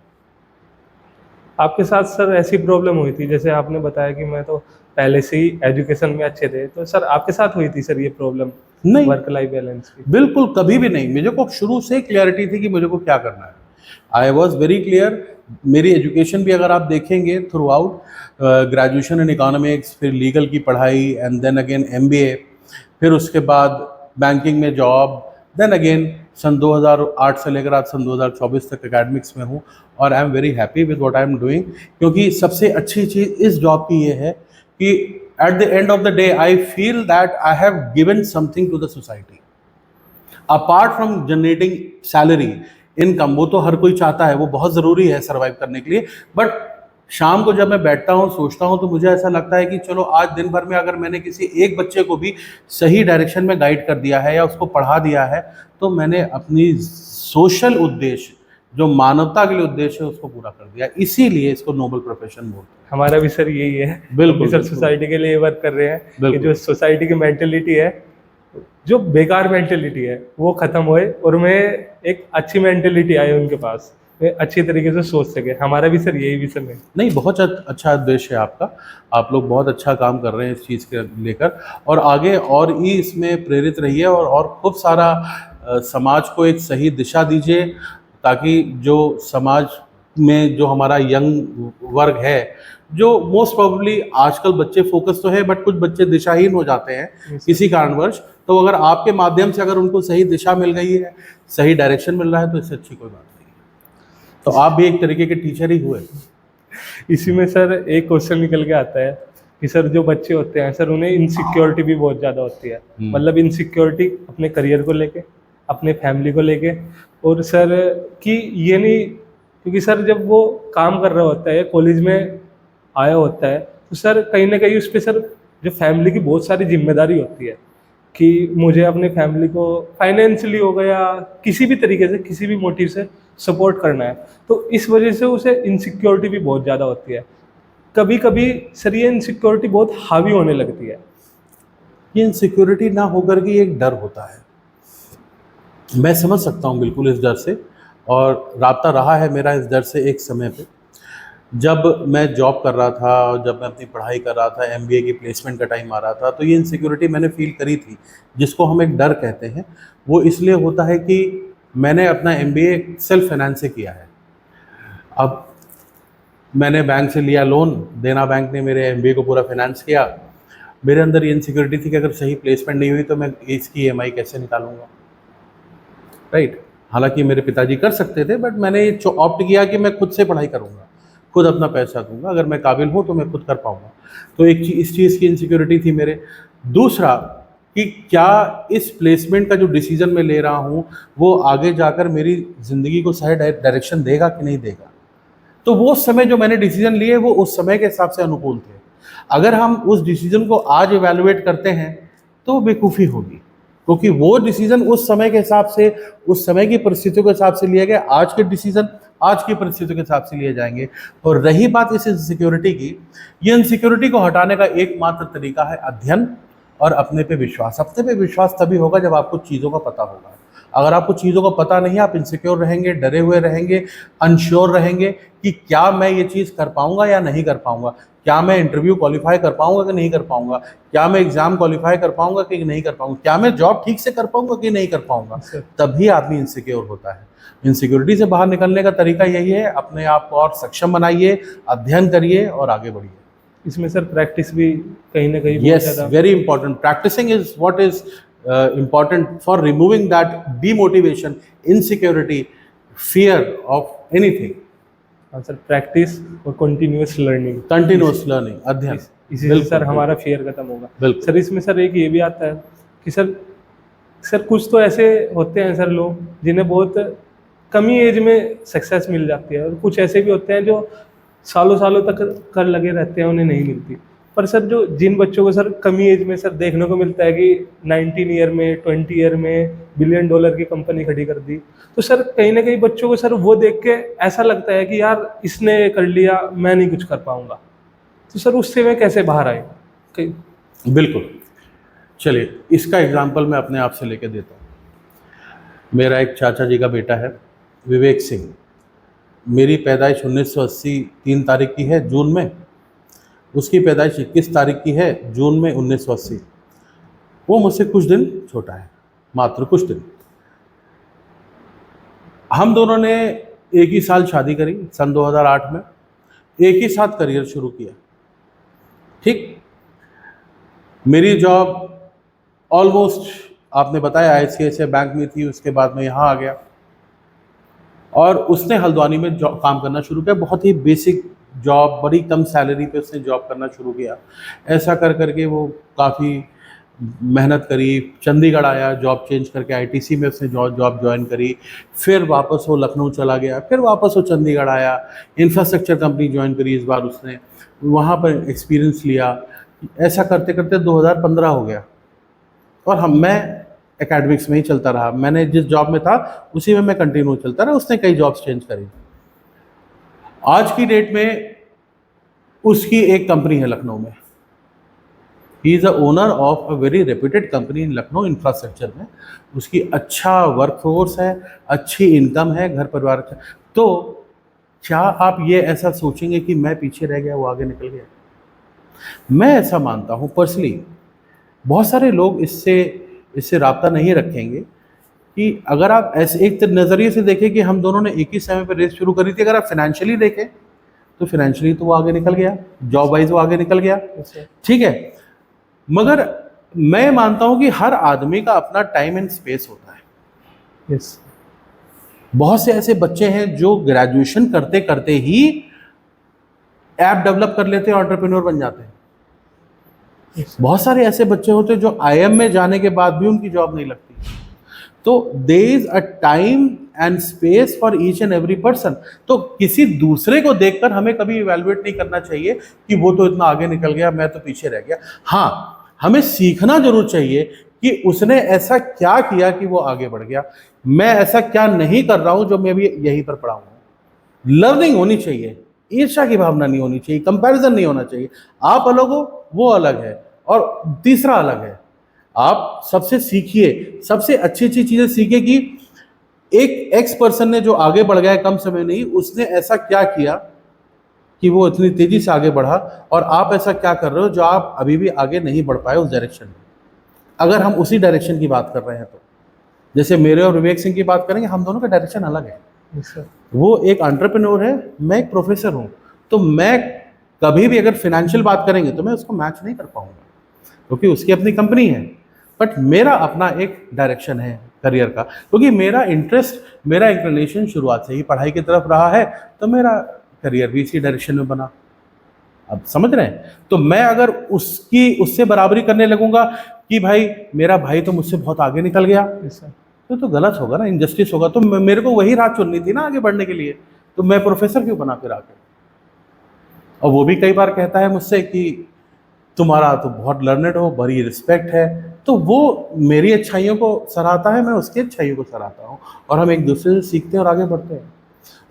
आपके साथ सर ऐसी प्रॉब्लम हुई थी, जैसे आपने बताया कि मैं तो पहले से ही एजुकेशन में अच्छे थे, तो सर आपके साथ हुई थी सर ये प्रॉब्लम नहीं, वर्क लाइफ बैलेंस की? बिल्कुल कभी भी नहीं। मुझे को शुरू से क्लियरिटी थी कि मुझे को क्या करना है। I was very clear. मेरी एजुकेशन भी अगर आप देखेंगे through out, graduation in economics, फिर लीगल की पढ़ाई एंड देन अगेन MBA, फिर उसके बाद बैंकिंग में जॉब, देन अगेन सन 2008 से लेकर आज सन 2024 तक एकेडमिक्स में हूँ और I am very happy with what I am doing. क्योंकि सबसे अच्छी चीज़ इस जॉब की ये है कि at the end of the day I feel that I have given something to the society apart from generating salary income. वो तो हर कोई चाहता है, वो बहुत ज़रूरी है सर्वाइव करने के लिए, बट शाम को जब मैं बैठता हूँ सोचता हूँ तो मुझे ऐसा लगता है कि चलो आज दिन भर में अगर मैंने किसी एक बच्चे को भी सही डायरेक्शन में गाइड कर दिया है या उसको पढ़ा दिया है तो मैंने अपनी सोशल उद्देश्य, जो मानवता के लिए उद्देश्य है, उसको पूरा कर दिया। इसीलिए इसको नोबल प्रोफेशन बोलते हैं। हमारा भी सर यही है। बिल्कुल सर सोसाइटी के लिए वर्क कर रहे हैं कि जो सोसाइटी की मेंटेलिटी है, जो बेकार मेंटेलिटी है वो खत्म होए और मैं एक अच्छी मेंटेलिटी आए उनके पास, वे अच्छी तरीके से सोच सके। हमारा भी सर यही विजन है। नहीं, बहुत अच्छा उद्देश्य है आपका। आप लोग बहुत अच्छा काम कर रहे हैं इस चीज़ के लेकर, और आगे और ही इसमें प्रेरित रहिए, और खूब सारा समाज को एक सही दिशा दीजिए, ताकि जो समाज में जो हमारा यंग वर्ग है, जो मोस्ट प्रोबेबली आजकल बच्चे फोकस तो है, बट कुछ बच्चे दिशाहीन हो जाते हैं किसी कारणवश, तो अगर आपके माध्यम से अगर उनको सही दिशा मिल गई है, सही डायरेक्शन मिल रहा है, तो इससे अच्छी कोई बात नहीं है। तो आप भी एक तरीके के टीचर ही हुए। इसी में सर एक क्वेश्चन निकल के आता है कि सर जो बच्चे होते हैं सर, उन्हें इनसिक्योरिटी भी बहुत ज़्यादा होती है। मतलब इनसिक्योरिटी अपने करियर को लेके, अपने फैमिली को लेके, और सर कि ये नहीं, क्योंकि सर जब वो काम कर रहा होता है, कॉलेज में आया होता है, तो सर कहीं ना कहीं उस पर सर जो फैमिली की बहुत सारी जिम्मेदारी होती है कि मुझे अपने फैमिली को फाइनेंशियली हो गया, किसी भी तरीके से, किसी भी मोटिव से सपोर्ट करना है। तो इस वजह से उसे इनसिक्योरिटी भी बहुत ज़्यादा होती है। कभी कभी सर ये इनसिक्योरिटी बहुत हावी होने लगती है। ये इनसिक्योरिटी ना होकर के एक डर होता है। मैं समझ सकता हूँ बिल्कुल इस डर से, और राब्ता रहा है मेरा इस डर से एक समय पे। जब मैं जॉब कर रहा था और जब मैं अपनी पढ़ाई कर रहा था, एमबीए की प्लेसमेंट का टाइम आ रहा था, तो ये इनसिक्योरिटी मैंने फील करी थी, जिसको हम एक डर कहते हैं। वो इसलिए होता है कि मैंने अपना एमबीए सेल्फ फाइनेंस से किया है। अब मैंने बैंक से लिया लोन, देना बैंक ने मेरे एमबीए को पूरा फाइनेंस किया। मेरे अंदर ये इनसिक्योरिटी थी कि अगर सही प्लेसमेंट नहीं हुई तो मैं इसकी ईएमआई कैसे निकालूंगा, राइट। हालांकि मेरे पिताजी कर सकते थे, बट मैंने ये ऑप्ट किया कि मैं खुद से पढ़ाई करूंगा, खुद अपना पैसा दूंगा, अगर मैं काबिल हूँ तो मैं खुद कर पाऊंगा। तो एक इस चीज़ की इनसिक्योरिटी थी मेरे। दूसरा कि क्या इस प्लेसमेंट का जो डिसीजन मैं ले रहा हूँ वो आगे जाकर मेरी ज़िंदगी को सही डायरेक्शन देगा कि नहीं देगा। तो वो समय जो मैंने डिसीजन लिए वो उस समय के हिसाब से अनुकूल थे। अगर हम उस डिसीजन को आज इवैल्यूएट करते हैं तो बेवकूफ़ी होगी, क्योंकि वो डिसीजन उस समय के हिसाब से, उस समय की परिस्थितियों के हिसाब से लिए गए। आज के डिसीजन आज की परिस्थितियों के हिसाब से लिए जाएंगे। और रही बात इस इनसिक्योरिटी की, ये इनसिक्योरिटी को हटाने का एकमात्र तरीका है अध्ययन और अपने पे विश्वास। अपने पे विश्वास तभी होगा जब आपको चीज़ों का पता होगा। अगर आपको चीज़ों का पता नहीं है, आप इनसिक्योर रहेंगे, डरे हुए रहेंगे, अनश्योर रहेंगे कि क्या मैं ये चीज़ कर पाऊंगा या नहीं कर पाऊंगा, क्या मैं इंटरव्यू क्वालिफाई कर पाऊंगा कि नहीं कर पाऊंगा, क्या मैं एग्जाम क्वालिफाई कर पाऊंगा कि नहीं कर पाऊंगा, क्या मैं जॉब ठीक से कर पाऊंगा कि नहीं कर पाऊंगा। तभी आदमी इनसिक्योर होता है। इनसिक्योरिटी से बाहर निकलने का तरीका यही है, अपने आप को और सक्षम बनाइए, अध्ययन करिए और आगे बढ़िए। इसमें सर प्रैक्टिस भी कहीं ना कहीं yes, very important. Practicing is what is important for removing that demotivation, insecurity, fear of anything. हाँ सर, प्रैक्टिस और कंटिन्यूअस लर्निंग, कंटिन्यूअस लर्निंग, अध्ययन, इसी से सर हमारा फियर खत्म होगा। सर इसमें सर एक ये भी आता है कि सर कुछ तो ऐसे होते हैं सर लोग जिन्हें बहुत कम ही एज में सक्सेस मिल जाती है, और कुछ ऐसे भी होते हैं जो सालों सालों तक कर लगे रहते हैं, उन्हें नहीं मिलती। पर सर जो जिन बच्चों को सर कमी एज में सर देखने को मिलता है कि 19 ईयर में, 20 ईयर में $1 बिलियन की कंपनी खड़ी कर दी, तो सर कहीं ना कहीं बच्चों को सर वो देख के ऐसा लगता है कि यार इसने कर लिया, मैं नहीं कुछ कर पाऊंगा। तो सर उससे मैं कैसे बाहर आए? बिल्कुल, चलिए इसका एग्जाम्पल मैं अपने आप से लेके देता हूँ। मेरा एक चाचा जी का बेटा है, विवेक सिंह। मेरी पैदाइश 1980 3 तारीख की है, जून में। उसकी पैदाइश 21 तारीख की है, जून में 1980। वो मुझसे कुछ दिन छोटा है, मात्र कुछ दिन। हम दोनों ने एक ही साल शादी करी, सन 2008 में। एक ही साथ करियर शुरू किया, ठीक। मेरी जॉब ऑलमोस्ट आपने बताया आईसीआईसीआई बैंक में थी, उसके बाद मैं यहाँ आ गया और उसने हल्द्वानी में काम करना शुरू किया। बहुत ही बेसिक जॉब, बड़ी कम सैलरी पे उसने जॉब करना शुरू किया। ऐसा कर करके वो काफ़ी मेहनत करी, चंडीगढ़ आया, जॉब चेंज करके आईटीसी में उसने जॉब ज्वाइन करी। फिर वापस वो लखनऊ चला गया, फिर वापस वो चंडीगढ़ आया, इंफ्रास्ट्रक्चर कंपनी ज्वाइन करी। इस बार उसने वहाँ पर एक्सपीरियंस लिया। ऐसा करते करते 2015 हो गया और मैं एकेडमिक्स में ही चलता रहा। मैंने जिस जॉब में था उसी में मैं कंटिन्यू चलता रहा। उसने कई जॉब्स चेंज करी। आज की डेट में उसकी एक कंपनी है लखनऊ में। He is a owner of a very reputed company in Lucknow infrastructure में। उसकी अच्छा वर्क फोर्स है, अच्छी इनकम है, घर परिवार तो क्या आप ये ऐसा सोचेंगे कि मैं पीछे रह गया वो आगे निकल गया? मैं ऐसा मानता हूँ पर्सनली, बहुत सारे लोग इससे इससे राब्ता नहीं रखेंगे कि अगर आप ऐसे एक नज़रिए से देखें कि हम दोनों ने एक ही समय पर रेस शुरू करी थी, अगर आप फाइनेंशियली देखें तो फाइनेंशियली तो वो आगे निकल गया, जॉब वाइज वो आगे निकल गया, ठीक है। मगर मैं मानता हूं कि हर आदमी का अपना टाइम एंड स्पेस होता है। यस। बहुत से ऐसे बच्चे हैं जो ग्रेजुएशन करते करते ही ऐप डेवलप कर लेते हैं, एंटरप्रेन्योर बन जाते हैं। बहुत सारे ऐसे बच्चे होते हैं जो आईएम में जाने के बाद भी उनकी जॉब नहीं लगती। तो there is a time and space for each and every person. तो किसी दूसरे को देखकर हमें कभी इवैल्यूएट नहीं करना चाहिए कि वो तो इतना आगे निकल गया, मैं तो पीछे रह गया। हाँ, हमें सीखना जरूर चाहिए कि उसने ऐसा क्या किया कि वो आगे बढ़ गया, मैं ऐसा क्या नहीं कर रहा हूं जो मैं भी यहीं पर पड़ा हूं। लर्निंग होनी चाहिए, ईर्ष्या की भावना नहीं होनी चाहिए, कंपैरिजन नहीं होना चाहिए। आप अलग हो, वो अलग है, और तीसरा अलग है। आप सबसे सीखिए, सबसे अच्छी अच्छी चीजें सीखिए कि एक एक्स पर्सन ने जो आगे बढ़ गया है कम समय नहीं, उसने ऐसा क्या किया कि वो इतनी तेजी से आगे बढ़ा, और आप ऐसा क्या कर रहे हो जो आप अभी भी आगे नहीं बढ़ पाए उस डायरेक्शन में। अगर हम उसी डायरेक्शन की बात कर रहे हैं तो जैसे मेरे और विवेक सिंह की बात करेंगे, हम दोनों का डायरेक्शन अलग है। वो एक एंटरप्रेन्योर है, मैं एक प्रोफेसर हूँ। तो मैं कभी भी अगर फाइनेंशियल बात करेंगे तो मैं उसको मैच नहीं कर पाऊंगा, क्योंकि उसकी अपनी कंपनी है। बट मेरा अपना एक डायरेक्शन है करियर का, क्योंकि मेरा इंटरेस्ट, मेरा इंक्लिनेशन शुरुआत से ही पढ़ाई की तरफ रहा है, तो मेरा करियर भी इसी डायरेक्शन में बना। अब समझ रहे हैं? तो मैं अगर उससे बराबरी करने लगूंगा कि भाई मेरा भाई तो मुझसे बहुत आगे निकल गया, तो गलत होगा ना, इनजस्टिस होगा। तो मेरे को वही राह चुननी थी ना आगे बढ़ने के लिए, तो मैं प्रोफेसर क्यों बना फिर आके? और वो भी कई बार कहता है मुझसे कि तुम्हारा तो बहुत लर्नेड हो, बड़ी रिस्पेक्ट है। तो वो मेरी अच्छाइयों को सराहता है, मैं उसकी अच्छाइयों को सराहता हूँ, और हम एक दूसरे से सीखते हैं और आगे बढ़ते हैं।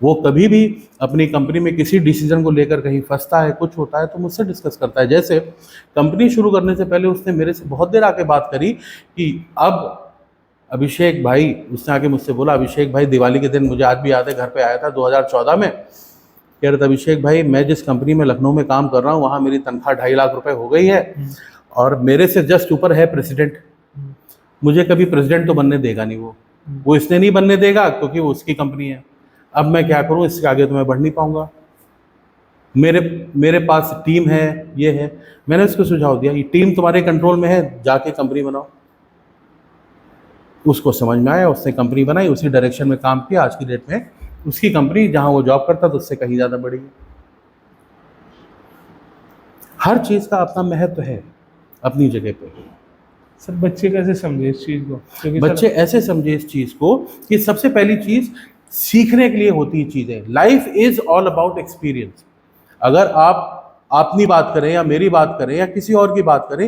वो कभी भी अपनी कंपनी में किसी डिसीजन को लेकर कहीं फंसता है, कुछ होता है, तो मुझसे डिस्कस करता है। जैसे कंपनी शुरू करने से पहले उसने मेरे से बहुत देर आके बात करी कि अब अभिषेक भाई, उसने आके मुझसे बोला, अभिषेक भाई दिवाली के दिन, मुझे आज भी याद है, घर पे आया था 2014 में, कह रहे थे अभिषेक भाई मैं जिस कंपनी में लखनऊ में काम कर रहा हूँ वहाँ मेरी तनख्वाह 2.5 लाख रुपए हो गई है, और मेरे से जस्ट ऊपर है प्रेसिडेंट। मुझे कभी प्रेसिडेंट तो बनने देगा नहीं, वो इसलिए नहीं बनने देगा क्योंकि वो उसकी कंपनी है। अब मैं क्या करूँ, इसके आगे तो मैं बढ़ नहीं पाऊंगा। मेरे पास टीम है, ये है। मैंने उसको सुझाव दिया, ये टीम तुम्हारे कंट्रोल में है, जाके कंपनी बनाओ। उसको समझ में आया, उसने कंपनी बनाई, उसी डायरेक्शन में काम किया। आज की डेट में उसकी कंपनी जहां वो जॉब करता था उससे कहीं ज़्यादा बढ़ी है। हर चीज़ का अपना महत्व है अपनी जगह पे। सर बच्चे कैसे समझे इस चीज़ को? क्योंकि बच्चे ऐसे समझे इस चीज़ को कि सबसे पहली चीज़ सीखने के लिए होती है चीज़ें। Life is all about experience. अगर आप अपनी बात करें या मेरी बात करें या किसी और की बात करें,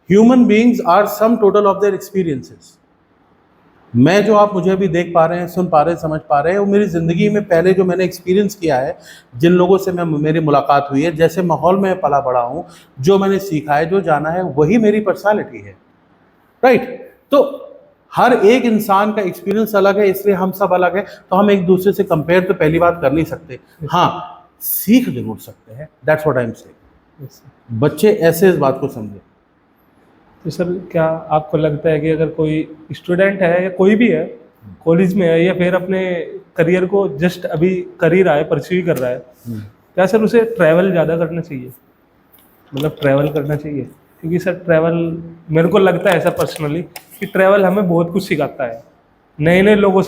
human beings are sum total of their experiences. मैं जो आप मुझे अभी देख पा रहे हैं, सुन पा रहे हैं, समझ पा रहे हैं, वो मेरी ज़िंदगी में पहले जो मैंने एक्सपीरियंस किया है, जिन लोगों से मेरी मुलाकात हुई है, जैसे माहौल में पला बड़ा हूँ, जो मैंने सीखा है, जो जाना है, वही मेरी पर्सनालिटी है। राइट? तो हर एक इंसान का एक्सपीरियंस अलग है, इसलिए हम सब अलग हैं। तो हम एक दूसरे से कंपेयर तो पहली बात कर नहीं सकते, हाँ सीख जरूर सकते हैं। That's what I am saying. बच्चे ऐसे इस बात को समझे। तो सर क्या आपको लगता है कि अगर कोई स्टूडेंट है या कोई भी है, कॉलेज में है या फिर अपने करियर को जस्ट अभी कर ही रहा है, परस्यू कर रहा है, क्या सर उसे ट्रैवल ज़्यादा करना चाहिए? मतलब ट्रैवल करना चाहिए? क्योंकि सर ट्रैवल, मेरे को लगता है सर पर्सनली कि ट्रैवल हमें बहुत कुछ सिखाता है। नए नए लोगों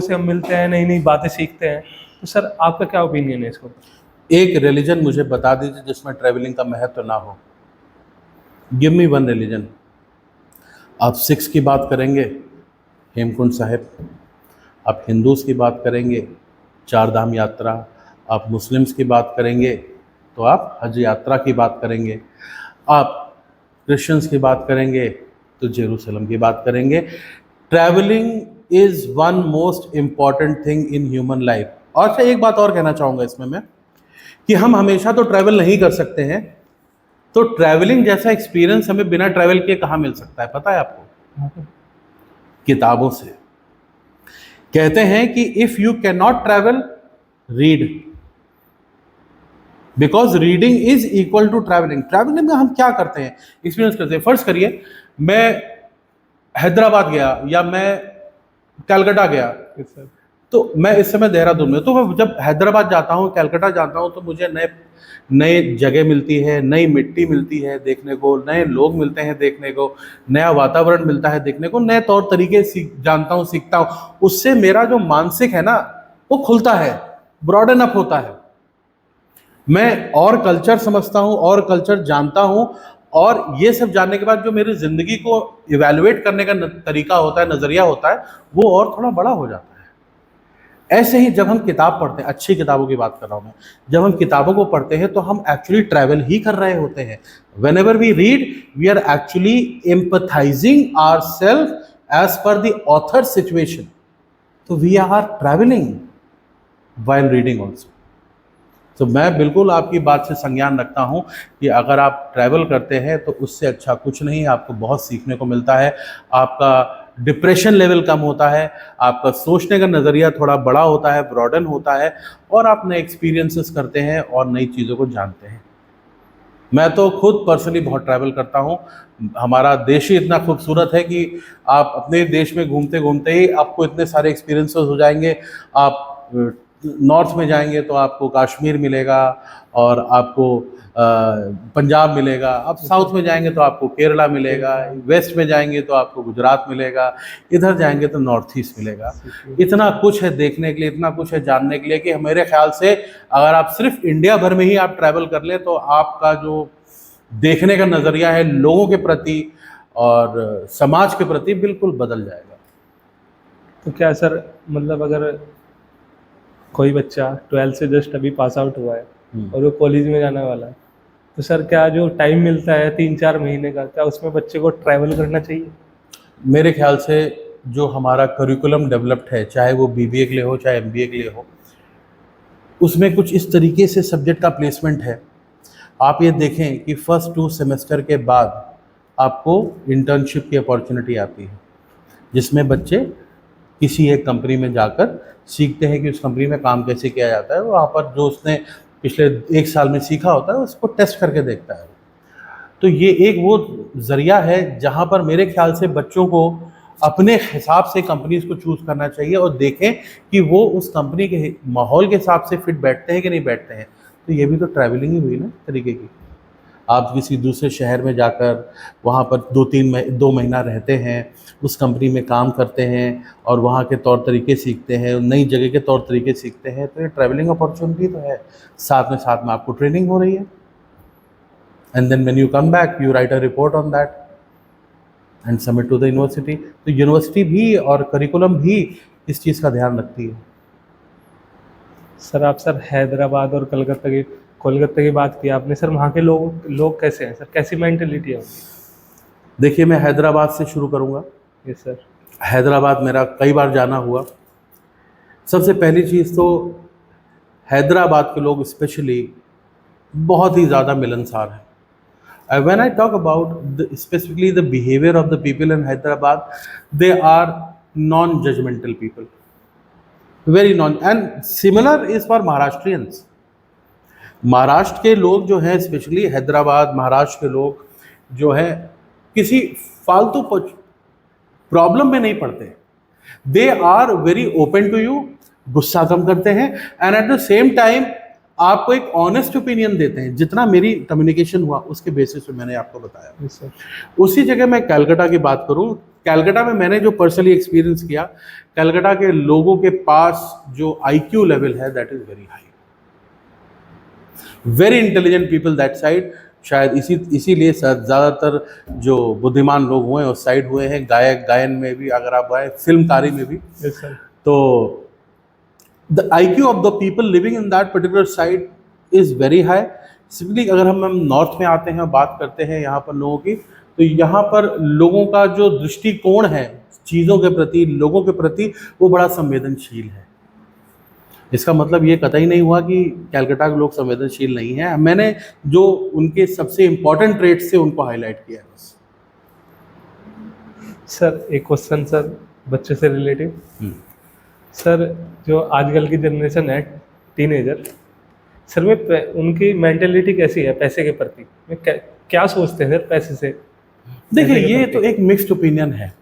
से हम मिलते हैं, नई नई बातें सीखते हैं। तो सर आपका क्या ओपिनियन है इसको? एक रिलीजन मुझे बता दीजिए जिसमें ट्रैवलिंग का महत्व ना हो। Give me one religion. आप सिख्स की बात करेंगे, हेमकुंड साहिब। आप हिंदूज़ की बात करेंगे, 4 धाम यात्रा। आप मुस्लिम्स की बात करेंगे तो आप हज यात्रा की बात करेंगे। आप क्रिश्चियंस की बात करेंगे तो जेरूसलम की बात करेंगे। Travelling is one most important thing in human life. और एक बात और कहना चाहूँगा इसमें मैं, कि हम हमेशा तो ट्रैवल नहीं कर सकते हैं। तो ट्रैवलिंग जैसा एक्सपीरियंस हमें बिना ट्रैवल किए कहाँ मिल सकता है, पता है आपको? किताबों से। कहते हैं कि if you can not travel, read, because reading is equal to travelling. Travelling में हम क्या करते हैं, एक्सपीरियंस करते हैं। फर्स्ट करिए, मैं हैदराबाद गया या मैं कलकत्ता गया, Yes, sir. तो मैं इस समय देहरादून में, तो मैं जब हैदराबाद जाता हूँ, कलकत्ता जाता हूँ, तो मुझे नए नए जगह मिलती है, नई मिट्टी मिलती है देखने को, नए लोग मिलते हैं देखने को, नया वातावरण मिलता है देखने को, नए तौर तरीके जानता हूँ, सीखता हूँ। उससे मेरा जो मानसिक है ना, वो खुलता है, ब्रॉडन अप होता है। मैं और कल्चर समझता हूँ, और कल्चर जानता हूँ, और ये सब जानने के बाद जो मेरी ज़िंदगी को इवैल्यूएट करने का तरीका होता है, नज़रिया होता है, वो और थोड़ा बड़ा हो जाता है। ऐसे ही जब हम किताब पढ़ते हैं, अच्छी किताबों की बात कर रहा हूँ मैं, जब हम किताबों को पढ़ते हैं तो हम एक्चुअली ट्रैवल ही कर रहे होते हैं। Whenever we read, we are actually empathising our self as per the author situation. तो we are travelling while reading also. तो मैं बिल्कुल आपकी बात से संज्ञान रखता हूँ कि अगर आप ट्रैवल करते हैं तो उससे अच्छा कुछ नहीं, आपको बहुत सीखने को मिलता है, आपका डिप्रेशन लेवल कम होता है, आपका सोचने का नज़रिया थोड़ा बड़ा होता है, ब्रॉडन होता है, और आप नए एक्सपीरियंसेस करते हैं और नई चीज़ों को जानते हैं। मैं तो खुद पर्सनली बहुत ट्रैवल करता हूँ। हमारा देश ही इतना खूबसूरत है कि आप अपने देश में घूमते घूमते ही आपको इतने सारे एक्सपीरियंसेस हो जाएंगे। आप नॉर्थ में जाएंगे तो आपको कश्मीर मिलेगा, और आपको पंजाब मिलेगा, आप साउथ में जाएंगे तो आपको केरला मिलेगा, वेस्ट में जाएंगे तो आपको गुजरात मिलेगा, इधर जाएंगे तो नॉर्थ ईस्ट मिलेगा। इतना कुछ है देखने के लिए, इतना कुछ है जानने के लिए कि मेरे ख्याल से अगर आप सिर्फ इंडिया भर में ही आप ट्रैवल कर लें तो आपका जो देखने का नज़रिया है लोगों के प्रति और समाज के प्रति बिल्कुल बदल जाएगा। तो क्या सर, मतलब अगर कोई बच्चा 12th से जस्ट अभी पास आउट हुआ है और वो कॉलेज में जाने वाला है, तो सर क्या जो टाइम मिलता है 3-4 महीने का, क्या उसमें बच्चे को ट्रैवल करना चाहिए? मेरे ख्याल से जो हमारा करिकुलम डेवलप्ड है, चाहे वो बीबीए के लिए हो चाहे एमबीए के लिए हो, उसमें कुछ इस तरीके से सब्जेक्ट का प्लेसमेंट है। आप ये देखें कि फर्स्ट 2 सेमेस्टर के बाद आपको इंटर्नशिप की अपॉर्चुनिटी आती है, जिसमें बच्चे किसी एक कंपनी में जाकर सीखते हैं कि उस कंपनी में काम कैसे किया जाता है। वहाँ पर जो उसने पिछले 1 साल में सीखा होता है उसको टेस्ट करके देखता है। तो ये एक वो ज़रिया है जहाँ पर मेरे ख्याल से बच्चों को अपने हिसाब से कंपनीज को चूज़ करना चाहिए और देखें कि वो उस कंपनी के माहौल के हिसाब से फिट बैठते हैं कि नहीं बैठते हैं। तो ये भी तो ट्रैवलिंग ही हुई ना तरीके की। आप किसी दूसरे शहर में जाकर वहाँ पर 2 महीना रहते हैं, उस कंपनी में काम करते हैं और वहाँ के तौर तरीके सीखते हैं, नई जगह के तौर तरीके सीखते हैं, तो ये ट्रैवलिंग अपॉर्चुनिटी तो है। साथ में आपको ट्रेनिंग हो रही है, and then when you come back you write a report on that and submit to the university. तो यूनिवर्सिटी भी और करिकुलम भी इस चीज़ का ध्यान रखती है। सर आप हैदराबाद और कोलकाता की बात की आपने, सर वहाँ के लोग कैसे हैं सर, कैसी मेंटेलिटी है उनकी? देखिए, मैं हैदराबाद से शुरू करूँगा। Yes sir. हैदराबाद मेरा कई बार जाना हुआ। सबसे पहली चीज़ तो हैदराबाद के लोग स्पेशली बहुत ही ज़्यादा मिलनसार हैं। When I talk about specifically the behavior of the people in Hyderabad, they are non-judgmental people, very non, and similar is for Maharashtrians. Maharashtra के लोग जो हैं, स्पेशली हैदराबाद महाराष्ट्र के लोग जो हैं, किसी फालतू प्रॉब्लम में नहीं पड़ते। They are very open to you, गुस्सा कम करते हैं, and at the same time आपको एक ऑनेस्ट ओपिनियन देते हैं। जितना मेरी कम्युनिकेशन हुआ उसके बेसिस पे मैंने आपको बताया। Yes sir. उसी जगह मैं कलकत्ता की बात करूं, कलकत्ता में मैंने जो पर्सनली एक्सपीरियंस किया, कलकत्ता के लोगों के पास जो आईक्यू लेवल है that is very high, very intelligent people that side. शायद इसीलिए ज़्यादातर जो बुद्धिमान लोग हुए उस साइड हुए हैं। गायन में भी अगर आप आए, फिल्मकारी में भी। Yes sir. तो the IQ of the people living in that particular side is very high. Simply अगर हम नॉर्थ में आते हैं, बात करते हैं यहाँ पर लोगों की, तो यहाँ पर लोगों का जो दृष्टिकोण है चीज़ों के प्रति, लोगों के प्रति, वो बड़ा संवेदनशील है। इसका मतलब ये कतई नहीं हुआ कि कलकत्ता के लोग संवेदनशील नहीं हैं। मैंने जो उनके सबसे इम्पोर्टेंट ट्रेड्स से उनको हाईलाइट किया है बस। सर एक क्वेश्चन सर, बच्चे से रिलेटिव। सर जो आजकल की जनरेशन है, टीनेजर, सर उनकी मेंटेलिटी कैसी है पैसे के प्रति, क्या सोचते हैं सर पैसे से, देखिए पैसे के ये प्रति? तो एक मिक्स्ड ओपिनियन है।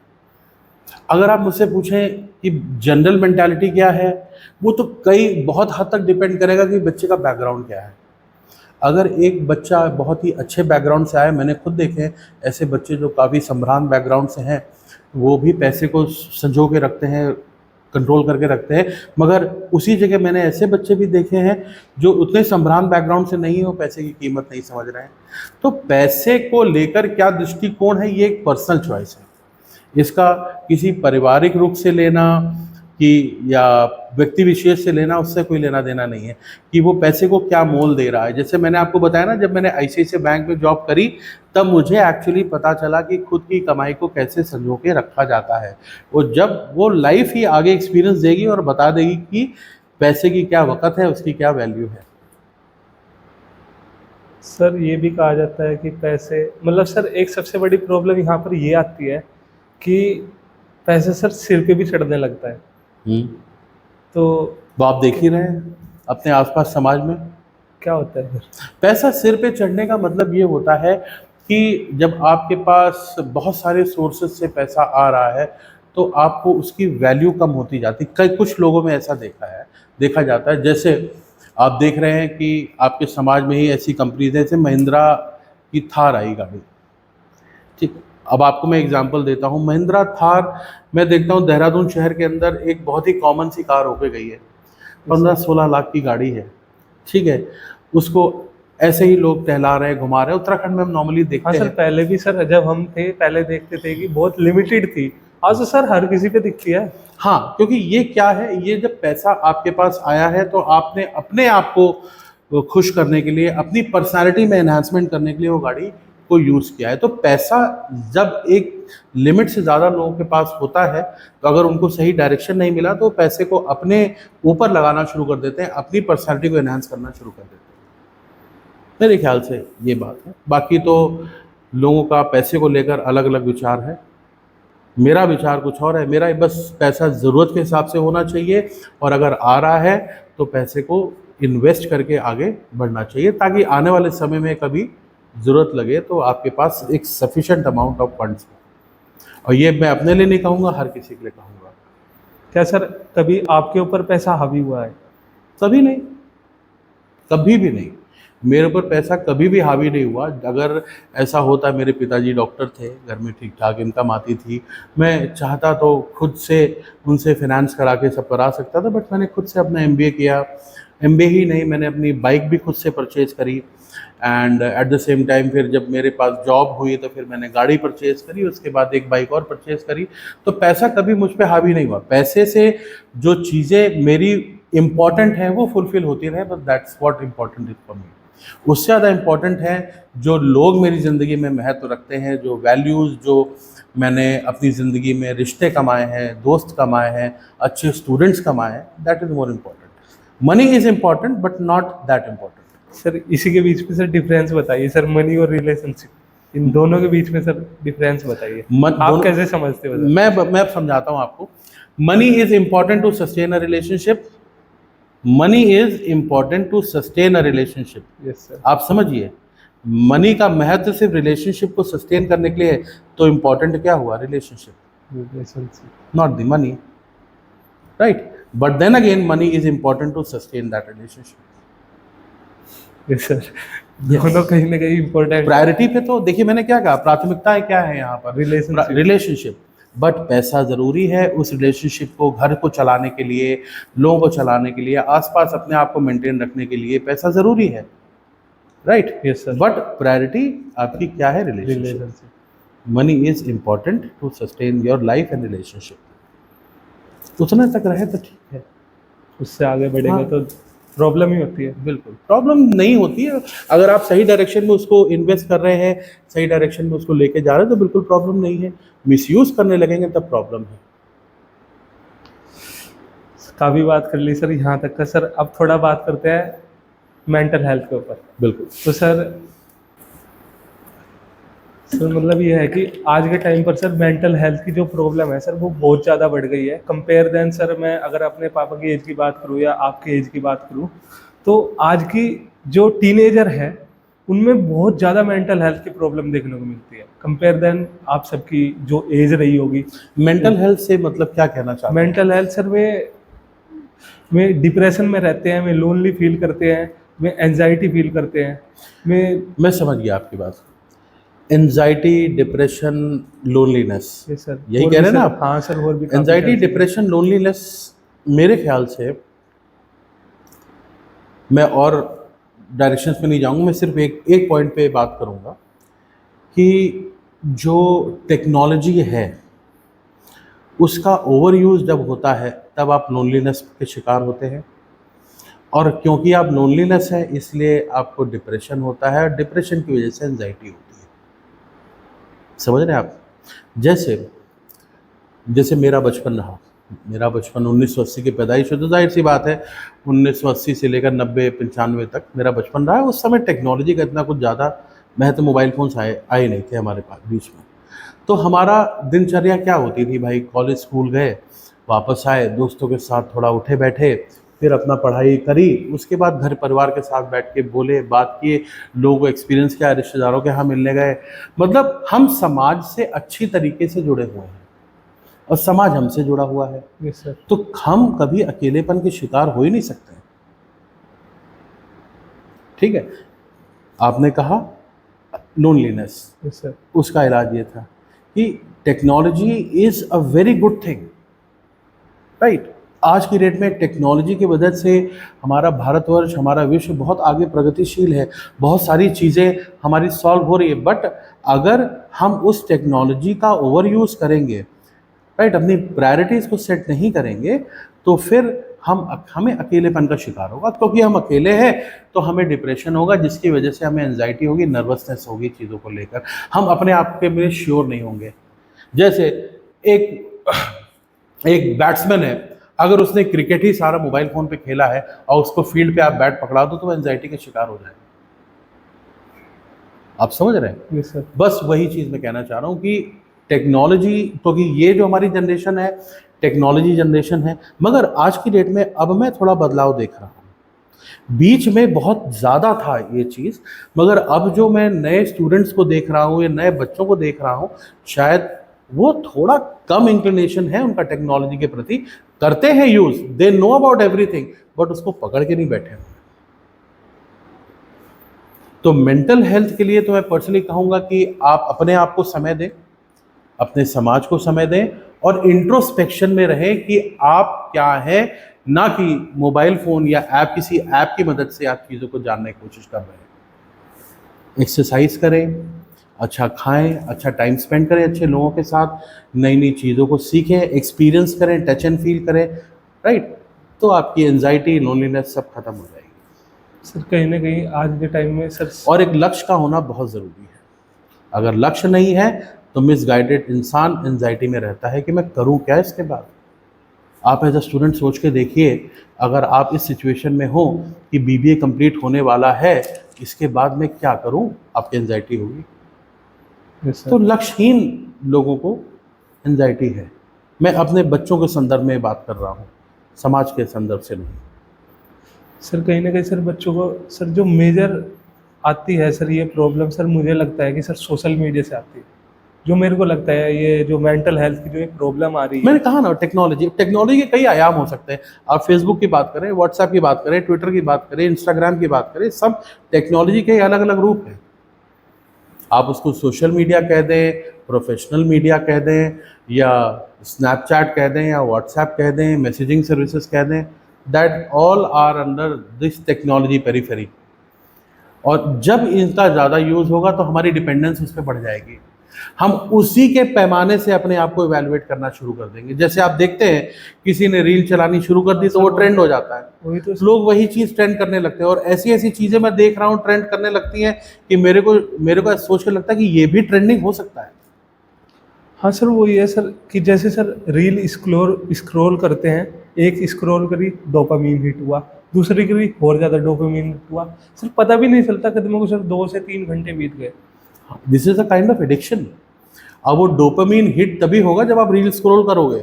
अगर आप मुझसे पूछें कि जनरल मेंटालिटी क्या है, वो तो कई बहुत हद तक डिपेंड करेगा कि बच्चे का बैकग्राउंड क्या है। अगर एक बच्चा बहुत ही अच्छे बैकग्राउंड से आया, मैंने खुद देखे हैं ऐसे बच्चे जो काफ़ी संभ्रांत बैकग्राउंड से हैं, वो भी पैसे को संजो के रखते हैं, कंट्रोल करके रखते हैं। मगर उसी जगह मैंने ऐसे बच्चे भी देखे हैं जो उतने संभ्रांत बैकग्राउंड से नहीं है, वो पैसे की कीमत नहीं समझ रहे हैं। तो पैसे को लेकर क्या दृष्टिकोण है, ये एक पर्सनल चॉइस है। इसका किसी पारिवारिक रूप से लेना कि या व्यक्ति विशेष से लेना, उससे कोई लेना देना नहीं है कि वो पैसे को क्या मोल दे रहा है। जैसे मैंने आपको बताया ना, जब मैंने आईसीआईसीआई बैंक में जॉब करी, तब मुझे एक्चुअली पता चला कि खुद की कमाई को कैसे संजो के रखा जाता है। वो जब वो लाइफ ही आगे एक्सपीरियंस देगी और बता देगी कि पैसे की क्या वक़्त है, उसकी क्या वैल्यू है। सर ये भी कहा जाता है कि पैसे, मतलब सर एक सबसे बड़ी प्रॉब्लम यहाँ पर ये आती है कि पैसे सर सिर पे भी चढ़ने लगता है। तो वो आप देख ही रहे हैं अपने आसपास समाज में। क्या होता है फिर? पैसा सिर पे चढ़ने का मतलब ये होता है कि जब आपके पास बहुत सारे सोर्सेज से पैसा आ रहा है, तो आपको उसकी वैल्यू कम होती जाती। कई कुछ लोगों में ऐसा देखा जाता है। जैसे आप देख रहे हैं कि आपके समाज में ही ऐसी कंपनीज हैं, जैसे महिंद्रा की थार आई गाड़ी, ठीक। अब आपको मैं एग्जांपल देता हूँ। महिंद्रा थार मैं देखता हूँ देहरादून शहर के अंदर एक बहुत ही कॉमन सी कार होके गई है, 15-16 लाख की गाड़ी है, ठीक है। उसको ऐसे ही लोग टहला रहे हैं, घुमा रहे हैं। उत्तराखंड में हम नॉर्मली हाँ देखते सर, हैं। पहले भी सर जब हम थे पहले देखते थे कि बहुत लिमिटेड थी, आज तो सर हर किसी पे दिखती है। हाँ, क्योंकि ये क्या है, ये जब पैसा आपके पास आया है तो आपने अपने आप को खुश करने के लिए, अपनी पर्सनालिटी में एनहांसमेंट करने के लिए वो गाड़ी को यूज़ किया है। तो पैसा जब एक लिमिट से ज़्यादा लोगों के पास होता है, तो अगर उनको सही डायरेक्शन नहीं मिला तो पैसे को अपने ऊपर लगाना शुरू कर देते हैं, अपनी पर्सनालिटी को एनहांस करना शुरू कर देते हैं। मेरे ख्याल से ये बात है। बाकी तो लोगों का पैसे को लेकर अलग अलग विचार है। मेरा विचार कुछ और है। मेरा बस पैसा ज़रूरत के हिसाब से होना चाहिए, और अगर आ रहा है तो पैसे को इन्वेस्ट करके आगे बढ़ना चाहिए, ताकि आने वाले समय में कभी ज़रूरत लगे तो आपके पास एक सफिशेंट अमाउंट ऑफ फंड्स हो। और ये मैं अपने लिए नहीं कहूँगा, हर किसी के लिए कहूँगा। क्या सर कभी आपके ऊपर पैसा हावी हुआ है? कभी नहीं, कभी भी नहीं। मेरे ऊपर पैसा कभी भी हावी नहीं हुआ। अगर ऐसा होता, मेरे पिताजी डॉक्टर थे, घर में ठीक ठाक इनकम आती थी, मैं चाहता तो खुद से उनसे फाइनेंस करा के सब करा सकता था, बट मैंने खुद से अपना एमबीए किया। एमबीए ही नहीं, मैंने अपनी बाइक भी खुद से परचेज़ करी, and at the same time फिर जब मेरे पास जॉब हुई तो फिर मैंने गाड़ी परचेज़ करी, उसके बाद एक बाइक और परचेज़ करी। तो पैसा कभी मुझ पे हावी नहीं हुआ। पैसे से जो चीज़ें मेरी इम्पॉर्टेंट हैं वो फुलफ़िल होती रहे, बस that's what important is for me. उससे ज़्यादा इम्पॉर्टेंट है जो लोग मेरी ज़िंदगी में महत्व रखते हैं, जो वैल्यूज़ जो मैंने अपनी ज़िंदगी में रिश्ते कमाए हैं, दोस्त कमाए हैं, अच्छे स्टूडेंट्स कमाए हैं, that is more important. Money is important but not that important. Sir इसी के बीच में सर डिफरेंस बताइए सर, मनी और रिलेशनशिप, इन दोनों के बीच में सर डिफरेंस बताइए। आप कैसे समझते हो? मैं समझाता हूँ आपको। Money is important to sustain a relationship. Money is important to sustain a relationship. Yes sir. आप समझिए, मनी का महत्व सिर्फ रिलेशनशिप को सस्टेन करने के लिए है, तो इम्पॉर्टेंट क्या हुआ? Relationship, not the money, right? But then again money is important to sustain that relationship. Yes sir, दोनों कहीं ना कहीं इम्पोर्टेंट। प्रायोरिटी पे तो देखिए, मैंने क्या कहा, प्राथमिकताएं क्या है यहाँ पर? रिलेशनशिप। बट पैसा ज़रूरी है उस रिलेशनशिप को, घर को चलाने के लिए, लोगों को चलाने के लिए, आसपास अपने आप को मेंटेन रखने के लिए पैसा ज़रूरी है, right? Yes sir. But priority आपकी क्या है? Relationship. Money is important to sustain your life and relationship. उतना तक रहे तो ठीक है, उससे आगे बढ़ेगा हाँ। तो प्रॉब्लम ही होती है। बिल्कुल प्रॉब्लम नहीं होती है। अगर आप सही डायरेक्शन में उसको इन्वेस्ट कर रहे हैं, सही डायरेक्शन में उसको लेके जा रहे हैं, तो बिल्कुल प्रॉब्लम नहीं है। मिसयूज करने लगेंगे तब प्रॉब्लम है। काफ़ी बात कर ली सर यहाँ तक का। सर अब थोड़ा बात करते हैं मेंटल हेल्थ के ऊपर। बिल्कुल। तो सर सर मतलब ये है कि आज के टाइम पर सर मेंटल हेल्थ की जो प्रॉब्लम है सर वो बहुत ज़्यादा बढ़ गई है कंपेयर देन सर। मैं अगर अपने पापा की एज की बात करूँ या आपकी एज की बात करूँ तो आज की जो टीनेजर है उनमें बहुत ज़्यादा मेंटल हेल्थ की प्रॉब्लम देखने को मिलती है कंपेयर देन आप सबकी जो एज रही होगी। मेंटल हेल्थ से मतलब क्या कहना चाहते हैं? मेंटल हेल्थ सर में डिप्रेशन में रहते हैं, में लोनली फील करते हैं, में एंजाइटी फील करते हैं, में मैं समझ गया आपकी बात। एंजाइटी, डिप्रेशन, लोनलीनेस, ये सर यही और कह भी रहे हैं ना सर। आप? हाँ सर और भी काफ़ी एंजाइटी, सारी चीज़ें। डिप्रेशन, लोनलीनेस, मेरे ख्याल से मैं और डायरेक्शंस में नहीं जाऊंगा, मैं सिर्फ एक एक पॉइंट पे बात करूंगा कि जो टेक्नोलॉजी है उसका ओवर यूज़ जब होता है तब आप लोनलीनेस के शिकार होते हैं, और क्योंकि आप लोनलीनेस है इसलिए आपको डिप्रेशन होता है, और डिप्रेशन की वजह से एंजाइटी होती है। समझ रहे हैं आप? जैसे जैसे मेरा बचपन रहा, मेरा बचपन 1980 की पैदाइश है, तो जाहिर सी बात है 1980 से लेकर 90-95 तक मेरा बचपन रहा है। उस समय टेक्नोलॉजी का इतना कुछ ज़्यादा महत्व, मोबाइल फ़ोन्स आए नहीं थे हमारे पास बीच में। तो हमारा दिनचर्या क्या होती थी भाई? कॉलेज स्कूल गए, वापस आए, दोस्तों के साथ थोड़ा उठे बैठे, फिर अपना पढ़ाई करी, उसके बाद घर परिवार के साथ बैठ के बोले, बात किए, लोगों को एक्सपीरियंस किया, रिश्तेदारों के यहाँ मिलने गए। मतलब हम समाज से अच्छी तरीके से जुड़े हुए हैं और समाज हमसे जुड़ा हुआ है, यस सर। तो हम कभी अकेलेपन के शिकार हो ही नहीं सकते। ठीक है, आपने कहा लोनलीनेस, यस सर। उसका इलाज ये था कि technology is a very good thing, right? आज की डेट में टेक्नोलॉजी की वजह से हमारा भारतवर्ष, हमारा विश्व बहुत आगे प्रगतिशील है, बहुत सारी चीज़ें हमारी सॉल्व हो रही है। बट अगर हम उस टेक्नोलॉजी का ओवर यूज़ करेंगे, राइट, अपनी प्रायोरिटीज़ को सेट नहीं करेंगे, तो फिर हमें अकेलेपन का शिकार होगा, क्योंकि हम अकेले हैं तो हमें डिप्रेशन होगा, जिसकी वजह से हमें एंजाइटी होगी, नर्वसनेस होगी चीज़ों को लेकर, हम अपने आप के लिए श्योर नहीं होंगे। जैसे एक एक बैट्समैन है, अगर उसने क्रिकेट ही सारा मोबाइल फ़ोन पे खेला है और उसको फील्ड पे आप बैट पकड़ा दो तो वो एंजाइटी के शिकार हो जाएगा। आप समझ रहे हैं? Yes sir. बस वही चीज़ मैं कहना चाह रहा हूँ कि टेक्नोलॉजी, क्योंकि ये जो हमारी जनरेशन है टेक्नोलॉजी जनरेशन है, मगर आज की डेट में अब मैं थोड़ा बदलाव देख रहा हूँ। बीच में बहुत ज़्यादा था ये चीज़, मगर अब जो मैं नए स्टूडेंट्स को देख रहा हूँ या नए बच्चों को देख रहा हूँ, शायद वो थोड़ा कम इंक्लिनेशन है उनका टेक्नोलॉजी के प्रति, करते हैं use, they know about everything, but उसको पकड़ के नहीं बैठे। तो मेंटल हेल्थ के लिए तो मैं पर्सनली कहूँगा कि आप अपने आप को समय दें, अपने समाज को समय दें, और इंट्रोस्पेक्शन में रहें कि आप क्या हैं, ना कि मोबाइल फ़ोन या किसी ऐप की मदद से आप चीज़ों को जानने की कोशिश कर रहे हैं। एक्सरसाइज करें, अच्छा खाएं, अच्छा टाइम स्पेंड करें अच्छे लोगों के साथ, नई नई चीज़ों को सीखें, एक्सपीरियंस करें, टच एंड फील करें, राइट? तो आपकी एंजाइटी, लोनलीनेस सब खत्म हो जाएगी। सर कहीं ना कहीं आज के टाइम में सर और एक लक्ष्य का होना बहुत ज़रूरी है। अगर लक्ष्य नहीं है तो मिसगाइडेड इंसान एंजाइटी में रहता है कि मैं करूं क्या इसके बाद। आप एज अ स्टूडेंट सोच के देखिए, अगर आप इस सिचुएशन में हो कि बीबीए कंप्लीट होने वाला है, इसके बाद मैं क्या करूं, आपकी एंजाइटी होगी। Yes sir. तो लक्ष्यहीन लोगों को एंजाइटी है। मैं अपने बच्चों के संदर्भ में बात कर रहा हूँ, समाज के संदर्भ से नहीं। सर कहीं ना कहीं सर बच्चों को सर जो मेजर आती है सर ये प्रॉब्लम, सर मुझे लगता है कि सर सोशल मीडिया से आती है। जो मेरे को लगता है ये जो मेंटल हेल्थ की जो एक प्रॉब्लम आ रही है। मैंने कहा ना, टेक्नोलॉजी के कई आयाम हो सकते हैं। आप फेसबुक की बात करें, व्हाट्सएप की बात करें, ट्विटर की बात करें, इंस्टाग्राम की बात करें, सब टेक्नोलॉजी के अलग अलग रूप हैं। आप उसको सोशल मीडिया कह दें, प्रोफेशनल मीडिया कह दें, या स्नैपचैट कह दें, या व्हाट्सएप कह दें, मैसेजिंग सर्विसेज कह दें, that all are under this technology periphery. और जब इनका ज़्यादा यूज़ होगा तो हमारी डिपेंडेंस उस पर बढ़ जाएगी। हम उसी के पैमाने से अपने आप को इवैल्यूएट करना शुरू कर देंगे। जैसे आप देखते हैं किसी ने रील चलानी शुरू कर दी तो वो ट्रेंड हो जाता है, वही तो लोग वही चीज़ ट्रेंड करने लगते हैं, और ऐसी ऐसी चीज़ें मैं देख रहा हूँ ट्रेंड करने लगती हैं कि मेरे को सोच के लगता है कि ये भी ट्रेंडिंग हो सकता है। हाँ सर वो ये है सर कि जैसे सर रील स्क्रॉल करते हैं, एक स्क्रॉल करी डोपामीन हिट हुआ, दूसरी करी और ज़्यादा डोपामीन हिट हुआ, सर पता भी नहीं चलता कदमों को सर 2 से 3 घंटे बीत गए। This is a kind of addiction. अब वो डोपामीन हिट तभी होगा जब आप रील स्क्रॉल करोगे,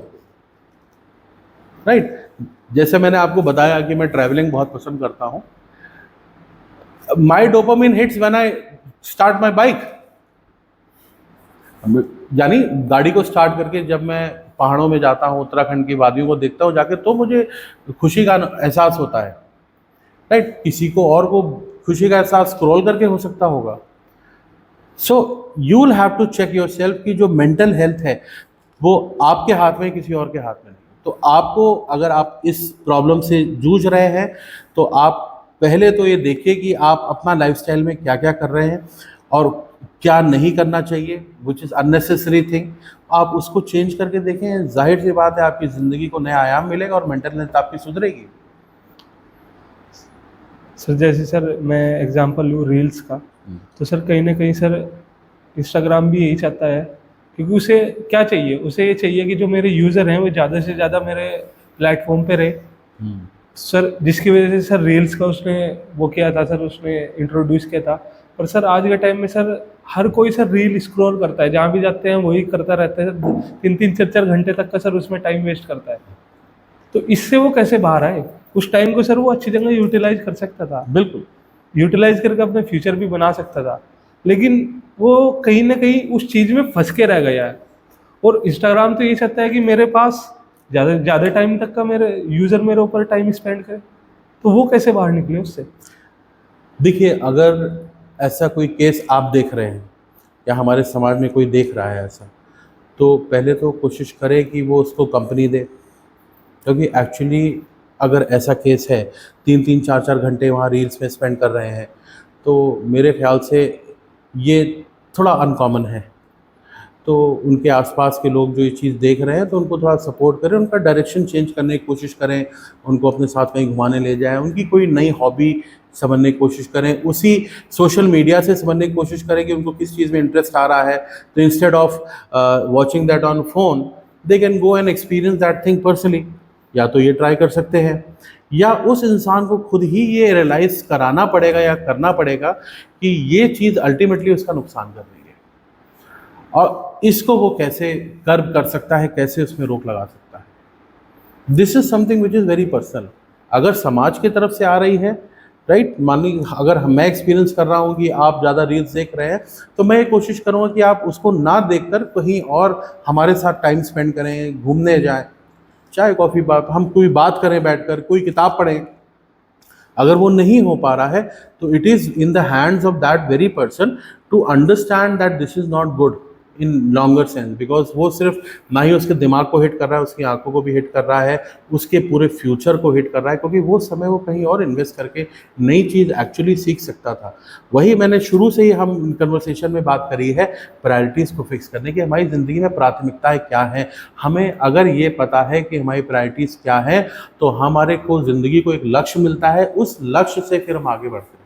राइट? जैसे मैंने आपको बताया कि मैं ट्रैवलिंग बहुत पसंद करता हूँ। My dopamine hits when I start my bike, यानी गाड़ी को स्टार्ट करके जब मैं पहाड़ों में जाता हूँ, उत्तराखंड की वादियों को देखता हूँ जाके, तो मुझे खुशी का एहसास होता है, राइट? किसी को और को खुशी का एहसास स्क्रॉल करके हो सकता होगा। So you will have to check yourself कि जो मेंटल हेल्थ है वो आपके हाथ में, किसी और के हाथ में नहीं। तो आपको, अगर आप इस प्रॉब्लम से जूझ रहे हैं, तो आप पहले तो ये देखिए कि आप अपना लाइफस्टाइल में क्या क्या कर रहे हैं और क्या नहीं करना चाहिए, विच इज़ अननेसेसरी थिंग। आप उसको चेंज करके देखें, जाहिर सी बात है आपकी ज़िंदगी को नया आयाम मिलेगा और मेंटल हेल्थ आपकी सुधरेगी। सर जैसे सर मैं एग्जांपल लूँ रील्स का, तो सर कहीं ना कहीं सर इंस्टाग्राम भी यही चाहता है, क्योंकि उसे क्या चाहिए, उसे ये चाहिए कि जो मेरे यूज़र हैं वो ज़्यादा से ज़्यादा मेरे प्लेटफॉर्म पे रहे। सर जिसकी वजह से सर रील्स का उसने वो किया था सर, उसने इंट्रोड्यूस किया था। पर सर आज के टाइम में सर हर कोई सर रील स्क्रॉल करता है, जहाँ भी जाते हैं वही करता रहता है सर, 3-3 4-4 घंटे तक का सर उसमें टाइम वेस्ट करता है। तो इससे वो कैसे बाहर आए? उस टाइम को सर वो अच्छी जगह यूटिलाइज कर सकता था, बिल्कुल यूटिलाइज करके अपने फ्यूचर भी बना सकता था, लेकिन वो कहीं ना कहीं उस चीज़ में फंस के रह गया है। और इंस्टाग्राम तो ये चाहता है कि मेरे पास ज़्यादा ज़्यादा टाइम तक का मेरे यूज़र मेरे ऊपर टाइम स्पेंड करे, तो वो कैसे बाहर निकले उससे? देखिए, अगर ऐसा कोई केस आप देख रहे हैं या हमारे समाज में कोई देख रहा है ऐसा, तो पहले तो कोशिश करें कि वो उसको कंपनी दे, क्योंकि एक्चुअली अगर ऐसा केस है 3-3 4-4 घंटे वहाँ रील्स में स्पेंड कर रहे हैं, तो मेरे ख्याल से ये थोड़ा अनकॉमन है। तो उनके आसपास के लोग जो ये चीज़ देख रहे हैं, तो उनको थोड़ा सपोर्ट करें, उनका डायरेक्शन चेंज करने की कोशिश करें, उनको अपने साथ कहीं घुमाने ले जाएं, उनकी कोई नई हॉबी समझने की कोशिश करें, उसी सोशल मीडिया से समझने की कोशिश करें कि उनको किस चीज़ में इंटरेस्ट आ रहा है। तो instead of watching that on phone, they can go and experience that thing personally. या तो ये ट्राई कर सकते हैं, या उस इंसान को खुद ही ये रियलाइज़ कराना पड़ेगा या करना पड़ेगा कि ये चीज़ अल्टीमेटली उसका नुकसान कर रही है, और इसको वो कैसे कर्ब कर सकता है, कैसे उसमें रोक लगा सकता है। This is something which is very personal. अगर समाज की तरफ से आ रही है, राइट, मान ली अगर मैं एक्सपीरियंस कर रहा हूँ कि आप ज़्यादा रील्स देख रहे हैं, तो मैं ये कोशिश करूँगा कि आप उसको ना देखकर कहीं और हमारे साथ टाइम स्पेंड करें, घूमने जाएं, चाय कॉफ़ी बात, हम कोई बात करें बैठकर, कोई किताब पढ़ें। अगर वो नहीं हो पा रहा है, तो it is in the hands of that very person to understand that this is not good in longer sense, because वो सिर्फ ना ही उसके दिमाग को हिट कर रहा है, उसकी आंखों को भी हिट कर रहा है, उसके पूरे फ्यूचर को हिट कर रहा है, क्योंकि वो समय वो कहीं और इन्वेस्ट करके नई चीज़ एक्चुअली सीख सकता था। वही मैंने शुरू से ही हम कन्वर्सेशन में बात करी है, प्रायोरिटीज़ को फिक्स करने की। हमारी ज़िंदगी में प्राथमिकताएं क्या हैं, हमें अगर ये पता है कि हमारी प्रायोरिटीज़ क्या हैं, तो हमारे को ज़िंदगी को एक लक्ष्य मिलता है, उस लक्ष्य से फिर हम आगे बढ़ते हैं।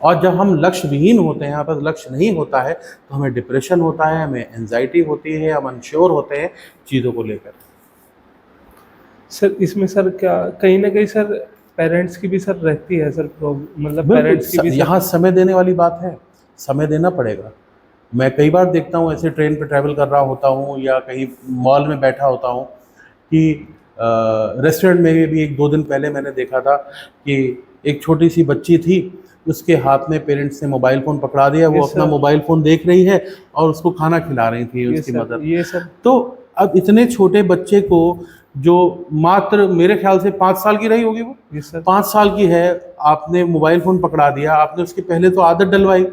और जब हम लक्ष्य विहीन होते हैं, यहाँ पर लक्ष्य नहीं होता है, तो हमें डिप्रेशन होता है, हमें एंजाइटी होती है, हम अनश्योर होते हैं चीज़ों को लेकर। सर इसमें सर क्या कहीं ना कहीं सर पेरेंट्स की भी सर रहती है सर मतलब पेरेंट्स की भी यहाँ समय देने वाली बात है, समय देना पड़ेगा। मैं कई बार देखता हूँ, ऐसे ट्रेन पे ट्रैवल कर रहा होता हूँ या कहीं मॉल में बैठा होता हूँ, कि रेस्टोरेंट में भी 1-2 दिन पहले मैंने देखा था कि एक छोटी सी बच्ची थी, उसके हाथ में पेरेंट्स ने मोबाइल फ़ोन पकड़ा दिया, वो अपना मोबाइल फ़ोन देख रही है और उसको खाना खिला रही थी उसकी मदर। ये सर तो अब इतने छोटे बच्चे को, जो मात्र मेरे ख्याल से 5 साल की रही होगी, वो 5 साल की है, आपने मोबाइल फ़ोन पकड़ा दिया, आपने उसकी पहले तो आदत डलवाई,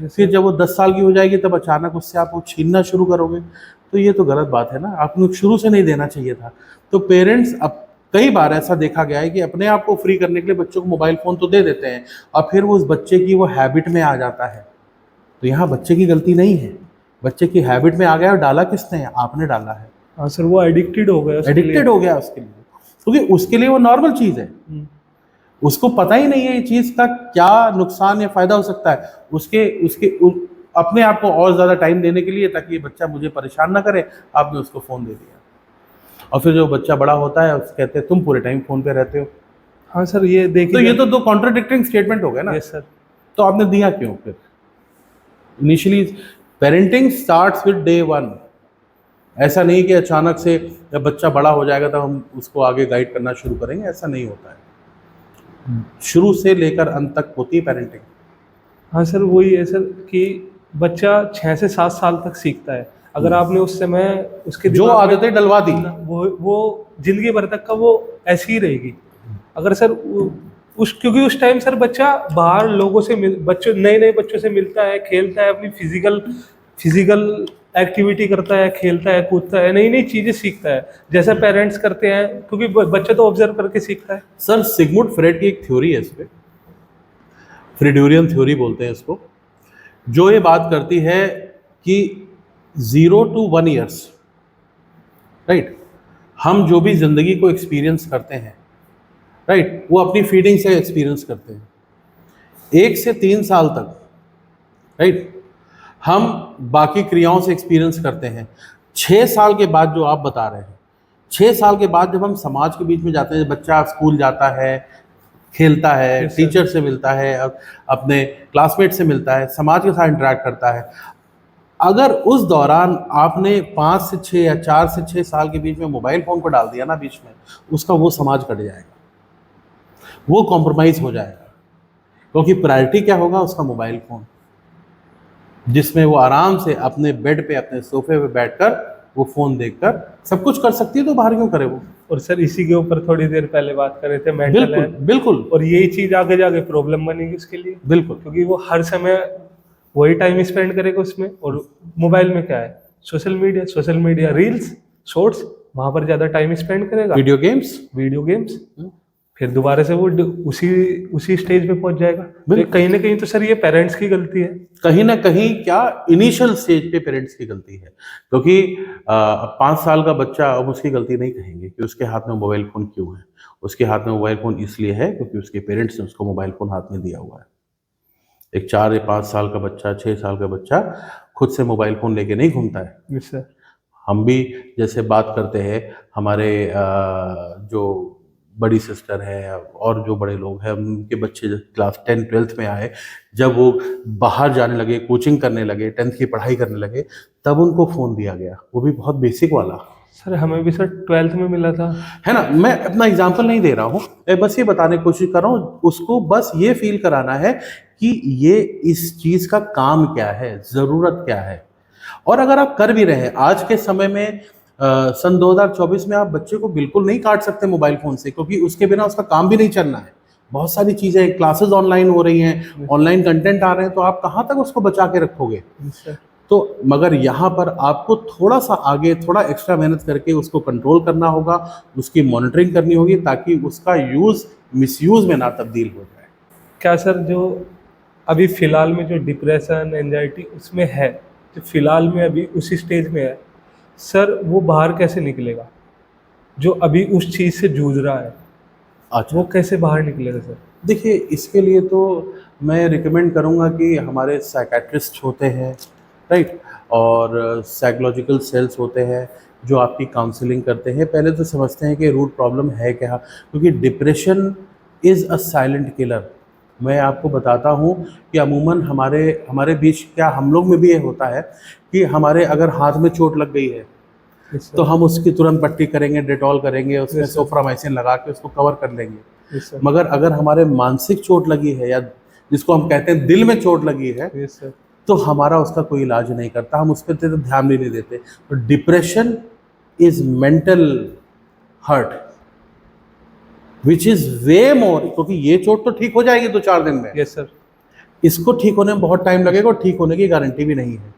फिर जब वो 10 साल की हो जाएगी तब अचानक उससे आप वो छीनना शुरू करोगे, तो ये तो गलत बात है ना, आपने शुरू से नहीं देना चाहिए था। तो पेरेंट्स, अब कई बार ऐसा देखा गया है कि अपने आप को फ्री करने के लिए बच्चों को मोबाइल फ़ोन तो दे देते हैं, और फिर वो उस बच्चे की वो हैबिट में आ जाता है। तो यहाँ बच्चे की गलती नहीं है, बच्चे की हैबिट में आ गया, और डाला किसने है? आपने डाला है। हाँ सर, वो एडिक्टेड हो गया, एडिक्टेड हो गया उसके लिए, क्योंकि उसके लिए वो नॉर्मल चीज़ है, उसको पता ही नहीं है ये चीज़ का क्या नुकसान या फ़ायदा हो सकता है। अपने आप को और ज़्यादा टाइम देने के लिए, ताकि ये बच्चा मुझे परेशान ना करे, आपने उसको फ़ोन दे दिया, और फिर जो बच्चा बड़ा होता है उसको कहते हैं तुम पूरे टाइम फ़ोन पे रहते हो। हाँ सर, ये देखिए, तो ये तो 2 कॉन्ट्राडिक्टिंग स्टेटमेंट हो गए ना। Yes sir. तो आपने दिया क्यों फिर? Initially parenting starts with day one. ऐसा नहीं कि अचानक से जब बच्चा बड़ा हो जाएगा तब हम उसको आगे गाइड करना शुरू करेंगे, ऐसा नहीं होता है। शुरू से लेकर अंत तक होती है पेरेंटिंग। हाँ सर, वही है सर कि बच्चा 6 से 7 साल तक सीखता है। अगर आपने उस समय उसके जो दिमाग में आदतें डलवा दी, वो जिंदगी भर तक का वो ऐसी ही रहेगी। अगर सर क्योंकि उस टाइम सर बच्चा बाहर लोगों से बच्चों नए बच्चों से मिलता है, खेलता है, अपनी फिजिकल एक्टिविटी करता है, खेलता है, कूदता है, नई नई चीजें सीखता है जैसा पेरेंट्स करते हैं, क्योंकि बच्चा तो ऑब्जर्व करके सीखता है। सर सिगमुंड फ्रेड की एक थ्योरी है इस पे, फ्रीडूरियन थ्योरी बोलते हैं इसको, जो ये बात करती है कि 0 to 1 ईयर्स, राइट, हम जो भी जिंदगी को एक्सपीरियंस करते हैं, राइट, वो अपनी फीडिंग से एक्सपीरियंस करते हैं। 1 से 3 साल तक, राइट, हम बाकी क्रियाओं से एक्सपीरियंस करते हैं। 6 साल के बाद जो आप बता रहे हैं, 6 साल के बाद जब हम समाज के बीच में जाते हैं, बच्चा स्कूल जाता है, खेलता है, टीचर से मिलता है, अपने क्लासमेट से मिलता है, समाज के साथ इंटरेक्ट करता है। अगर उस दौरान आपने 5 से 6 या 4 से 6 साल के बीच में मोबाइल फ़ोन को डाल दिया ना बीच में, उसका वो समाज कट जाएगा, वो कॉम्प्रोमाइज़ हो जाएगा, क्योंकि प्रायोरिटी क्या होगा उसका मोबाइल फ़ोन, जिसमें वो आराम से अपने बेड पे, अपने सोफे पे बैठकर वो फ़ोन देखकर सब कुछ कर सकती है, तो बाहर क्यों करे वो। और सर इसी के ऊपर थोड़ी देर पहले बात कर रहे थे, मेंटल बिल्कुल हेल्थ, बिल्कुल, और यही चीज आगे जाके प्रॉब्लम बनेगी उसके लिए, बिल्कुल, क्योंकि वो हर समय वही टाइम स्पेंड करेगा उसमें। और मोबाइल में क्या है, सोशल मीडिया रील्स, शॉर्ट्स, वहां पर ज्यादा टाइम स्पेंड करेगा, वीडियो गेम्स, फिर दोबारा से वो उसी स्टेज पे पहुंच जाएगा। तो कहीं ना कहीं तो सर ये पेरेंट्स की गलती है, कहीं ना कहीं क्या इनिशियल स्टेज पे पेरेंट्स की गलती है, क्योंकि 5 साल का बच्चा, अब उसकी गलती नहीं कहेंगे कि उसके हाथ में मोबाइल फ़ोन क्यों है। उसके हाथ में मोबाइल फ़ोन इसलिए है क्योंकि उसके पेरेंट्स ने उसको मोबाइल फ़ोन हाथ में दिया हुआ है। एक 4 या 5 साल का बच्चा, 6 साल का बच्चा खुद से मोबाइल फ़ोन लेके नहीं घूमता है। Yes sir. हम भी जैसे बात करते हैं, हमारे जो बड़ी सिस्टर है और जो बड़े लोग हैं, उनके बच्चे जब क्लास 10 12th में आए, जब वो बाहर जाने लगे, कोचिंग करने लगे, 10th की पढ़ाई करने लगे, तब उनको फ़ोन दिया गया, वो भी बहुत बेसिक वाला। सर हमें भी सर 12th में मिला था, है ना। मैं अपना एग्जाम्पल नहीं दे रहा हूँ, मैं बस ये बताने की कोशिश कर रहा हूँ, उसको बस ये फील कराना है कि ये इस चीज़ का काम क्या है, ज़रूरत क्या है। और अगर आप कर भी रहे हैं आज के समय में, सन 2024 में, आप बच्चे को बिल्कुल नहीं काट सकते मोबाइल फ़ोन से, क्योंकि उसके बिना उसका काम भी नहीं चलना है। बहुत सारी चीज़ें, क्लासेस ऑनलाइन हो रही हैं, ऑनलाइन कंटेंट आ रहे हैं, तो आप कहाँ तक उसको बचा के रखोगे। तो मगर यहाँ पर आपको थोड़ा सा आगे, थोड़ा एक्स्ट्रा मेहनत करके उसको कंट्रोल करना होगा, उसकी मॉनिटरिंग करनी होगी, ताकि उसका यूज़ मिसयूज़ में ना तब्दील हो जाए। क्या सर जो अभी फ़िलहाल में जो डिप्रेशन, एंजाइटी उसमें है, जो फ़िलहाल में अभी उसी स्टेज में है सर, वो बाहर कैसे निकलेगा? जो अभी उस चीज़ से जूझ रहा है, अच्छा, वो कैसे बाहर निकलेगा सर? देखिए, इसके लिए तो मैं रिकमेंड करूँगा कि हमारे साइकेट्रिस्ट होते हैं, राइट, और साइकोलॉजिकल सेल्स होते हैं जो आपकी काउंसलिंग करते हैं। पहले तो समझते हैं कि रूट प्रॉब्लम है क्या, क्योंकि depression is a silent killer. मैं आपको बताता हूँ कि अमूमन हमारे बीच क्या, हम लोग में भी ये होता है कि हमारे अगर हाथ में चोट लग गई है तो हम उसकी तुरंत पट्टी करेंगे, डेटॉल करेंगे, उसमें सोफ्रामाइसिन लगा के उसको कवर कर लेंगे। मगर अगर हमारे मानसिक चोट लगी है, या जिसको हम कहते हैं दिल में चोट लगी है, तो हमारा उसका कोई इलाज नहीं करता, हम उस पर तो ध्यान भी नहीं देते। तो depression is mental hurt which is way more, क्योंकि ये चोट तो ठीक हो जाएगी 2-4 दिन में। Yes sir. इसको ठीक होने में बहुत टाइम लगेगा, और ठीक होने की गारंटी भी नहीं है।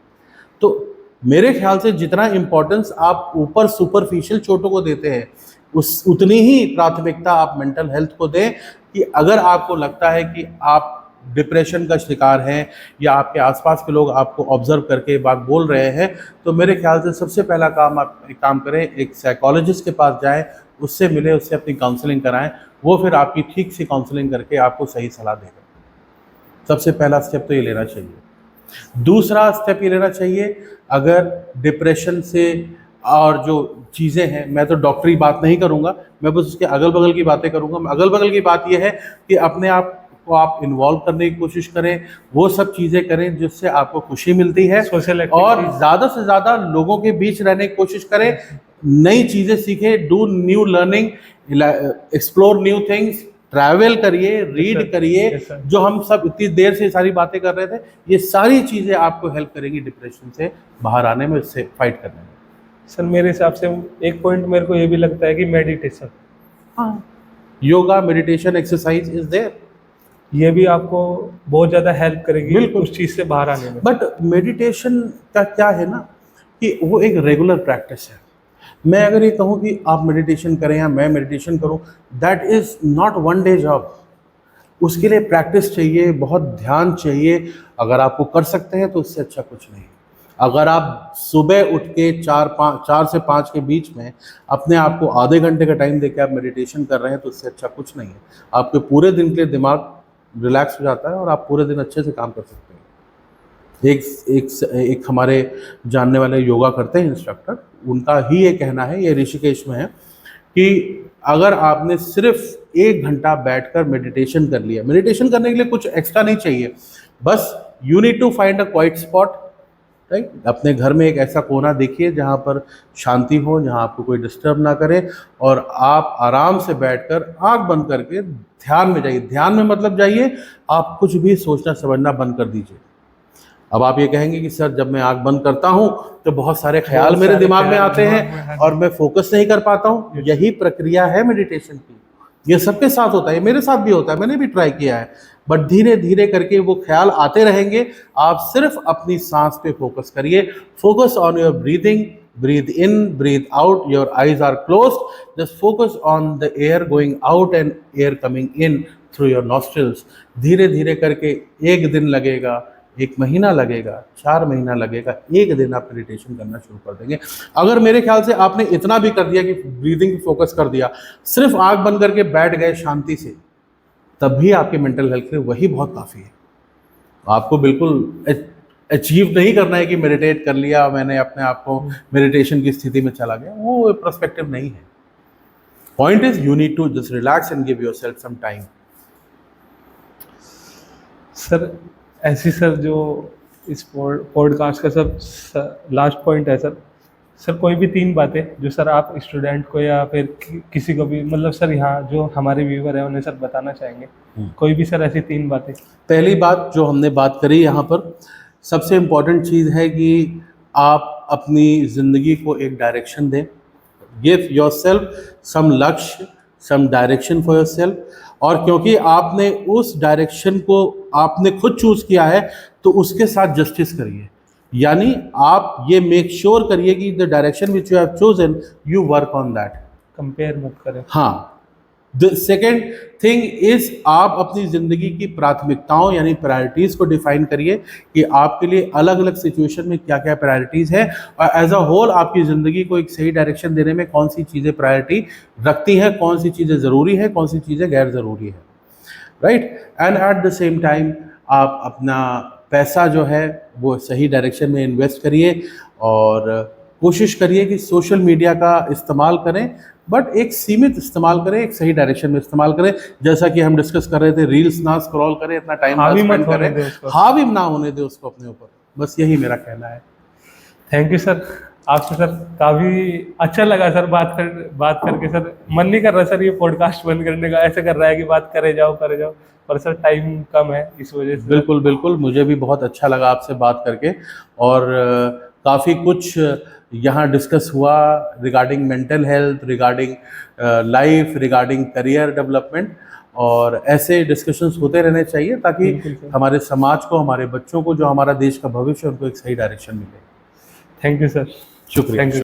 तो मेरे ख्याल से जितना इम्पोर्टेंस आप ऊपर सुपरफिशियल चोटों को देते हैं, उतनी ही प्राथमिकता आप मेंटल हेल्थ को दें। कि अगर आपको लगता है कि आप डिप्रेशन का शिकार हैं, या आपके आसपास के लोग आपको ऑब्जर्व करके बात बोल रहे हैं, तो मेरे ख्याल से सबसे पहला काम आप एक काम करें, एक साइकोलॉजिस्ट के पास जाएं, उससे मिले, उससे अपनी काउंसलिंग कराएं। वो फिर आपकी ठीक सी काउंसलिंग करके आपको सही सलाह देगा। सबसे पहला स्टेप तो ये लेना चाहिए। दूसरा स्टेप ये लेना चाहिए, अगर डिप्रेशन से और जो चीज़ें हैं, मैं तो डॉक्टरी बात नहीं करूँगा, मैं बस उसके अगल बगल की बातें करूँगा। अगल बगल की बात ये है कि अपने आप को आप इन्वॉल्व करने की कोशिश करें, वो सब चीज़ें करें जिससे आपको खुशी मिलती है। सोशल और ज़्यादा से ज़्यादा लोगों के बीच रहने की कोशिश करें, नई चीज़ें सीखें, do new learning, explore new things, travel करिए, रीड करिए। yes, sir. जो हम सब इतनी देर से सारी बातें कर रहे थे, ये सारी चीज़ें आपको हेल्प करेंगी डिप्रेशन से बाहर आने में, इससे फाइट करने में। सर मेरे हिसाब से एक पॉइंट मेरे को ये भी लगता है कि मेडिटेशन, हाँ, yoga, meditation, exercise is there. ये भी आपको बहुत ज़्यादा हेल्प करेगी बिल्कुल। उस चीज़ से बाहर आने में। बट मेडिटेशन का क्या है ना कि वो एक रेगुलर प्रैक्टिस है। मैं अगर ये कहूँ कि आप मेडिटेशन करें या मैं मेडिटेशन करूँ, that is not one day job. उसके लिए प्रैक्टिस चाहिए, बहुत ध्यान चाहिए। अगर आपको कर सकते हैं तो उससे अच्छा कुछ नहीं। अगर आप सुबह उठ के 4 से 5 के बीच में अपने आप को आधे घंटे का टाइम देके आप मेडिटेशन कर रहे हैं तो उससे अच्छा कुछ नहीं है। आपके पूरे दिन के लिए दिमाग रिलैक्स हो जाता है और आप पूरे दिन अच्छे से काम कर सकते हैं। एक हमारे जानने वाले योगा करते हैं इंस्ट्रक्टर, उनका ही ये कहना है, ये ऋषिकेश में है, कि अगर आपने सिर्फ 1 घंटा बैठकर मेडिटेशन कर लिया, मेडिटेशन करने के लिए कुछ एक्स्ट्रा नहीं चाहिए, बस you need to find a quiet spot, right. अपने घर में एक ऐसा कोना देखिए जहाँ पर शांति हो, जहाँ आपको कोई डिस्टर्ब ना करे, और आप आराम से बैठकर आंख बंद करके ध्यान में जाइए। ध्यान में मतलब जाइए, आप कुछ भी सोचना समझना बंद कर दीजिए। अब आप ये कहेंगे कि सर जब मैं आंख बंद करता हूँ तो बहुत सारे ख्याल मेरे दिमाग में आते हैं और मैं फोकस नहीं कर पाता हूँ। यही प्रक्रिया है मेडिटेशन की, ये सबके साथ होता है, मेरे साथ भी होता है, मैंने भी ट्राई किया है। बट धीरे धीरे करके वो ख्याल आते रहेंगे। आप सिर्फ अपनी सांस पे फोकस करिए, focus on your breathing, breathe in, breathe out, your eyes are closed, just focus on the air going out and air coming in through your nostrils. धीरे धीरे करके 1 दिन लगेगा, 1 महीना लगेगा, 4 महीना लगेगा, 1 दिन आप मेडिटेशन करना शुरू कर देंगे। अगर मेरे ख्याल से आपने इतना भी कर दिया कि ब्रीदिंग पे फोकस कर दिया, सिर्फ आंख बंद करके बैठ गए शांति से, तब भी आपके मेंटल हेल्थ के लिए वही बहुत काफ़ी है। आपको बिल्कुल अचीव नहीं करना है कि मेडिटेट कर लिया, मैंने अपने आप को मेडिटेशन की स्थिति में चला गया, वो पर्सपेक्टिव नहीं है। Point is you need to just relax and give yourself some time. Sir ऐसी सर जो इस पॉडकास्ट का सब लास्ट पॉइंट है सर कोई भी 3 बातें जो सर आप स्टूडेंट को या फिर किसी को भी, मतलब सर यहाँ जो हमारे व्यूवर हैं उन्हें सर बताना चाहेंगे, कोई भी सर ऐसी 3 बातें। पहली बात जो हमने बात करी यहाँ पर, सबसे इम्पॉर्टेंट चीज़ है कि आप अपनी ज़िंदगी को एक डायरेक्शन दें। गिव योरसेल्फ सम लक्ष्य, सम डायरेक्शन फॉर योरसेल्फ। और क्योंकि आपने उस डायरेक्शन को आपने खुद चूज़ किया है तो उसके साथ जस्टिस करिए। यानी आप ये मेक श्योर करिए कि the direction which you have chosen, you work on that. Compare मत करें। हाँ, द सेकेंड थिंग इज आप अपनी ज़िंदगी की प्राथमिकताओं यानी प्रायोरिटीज़ को डिफाइन करिए कि आपके लिए अलग अलग सिचुएशन में क्या क्या प्रायोरिटीज़ है, और एज अ होल आपकी ज़िंदगी को एक सही डायरेक्शन देने में कौन सी चीज़ें प्रायोरिटी रखती हैं, कौन सी चीज़ें ज़रूरी है, कौन सी चीज़ें गैर ज़रूरी है, right. And at the same time आप अपना पैसा जो है वो सही डायरेक्शन में इन्वेस्ट करिए, और कोशिश करिए कि सोशल मीडिया का इस्तेमाल करें, बट एक सीमित इस्तेमाल करें, एक सही डायरेक्शन में इस्तेमाल करें। जैसा कि हम डिस्कस कर रहे थे, रील्स ना स्क्रॉल करें, इतना टाइम ना स्पेंड करें, हावी ना होने दे उसको अपने ऊपर। बस यही मेरा कहना है। थैंक यू सर, आपसे सर काफ़ी अच्छा लगा सर बात करके। सर मन नहीं कर रहा सर ये पॉडकास्ट बंद करने का, ऐसे कर रहा है कि बात करे जाओ, पर सर टाइम कम है इस वजह से। बिल्कुल बिल्कुल, मुझे भी बहुत अच्छा लगा आपसे बात करके, और काफ़ी कुछ यहाँ डिस्कस हुआ regarding mental health, regarding life, regarding career development, और ऐसे डिस्कशंस होते रहने चाहिए ताकि हमारे समाज को, हमारे बच्चों को, जो हमारा देश का भविष्य, उनको एक सही डायरेक्शन मिले। Thank you sir. शुक्रिया।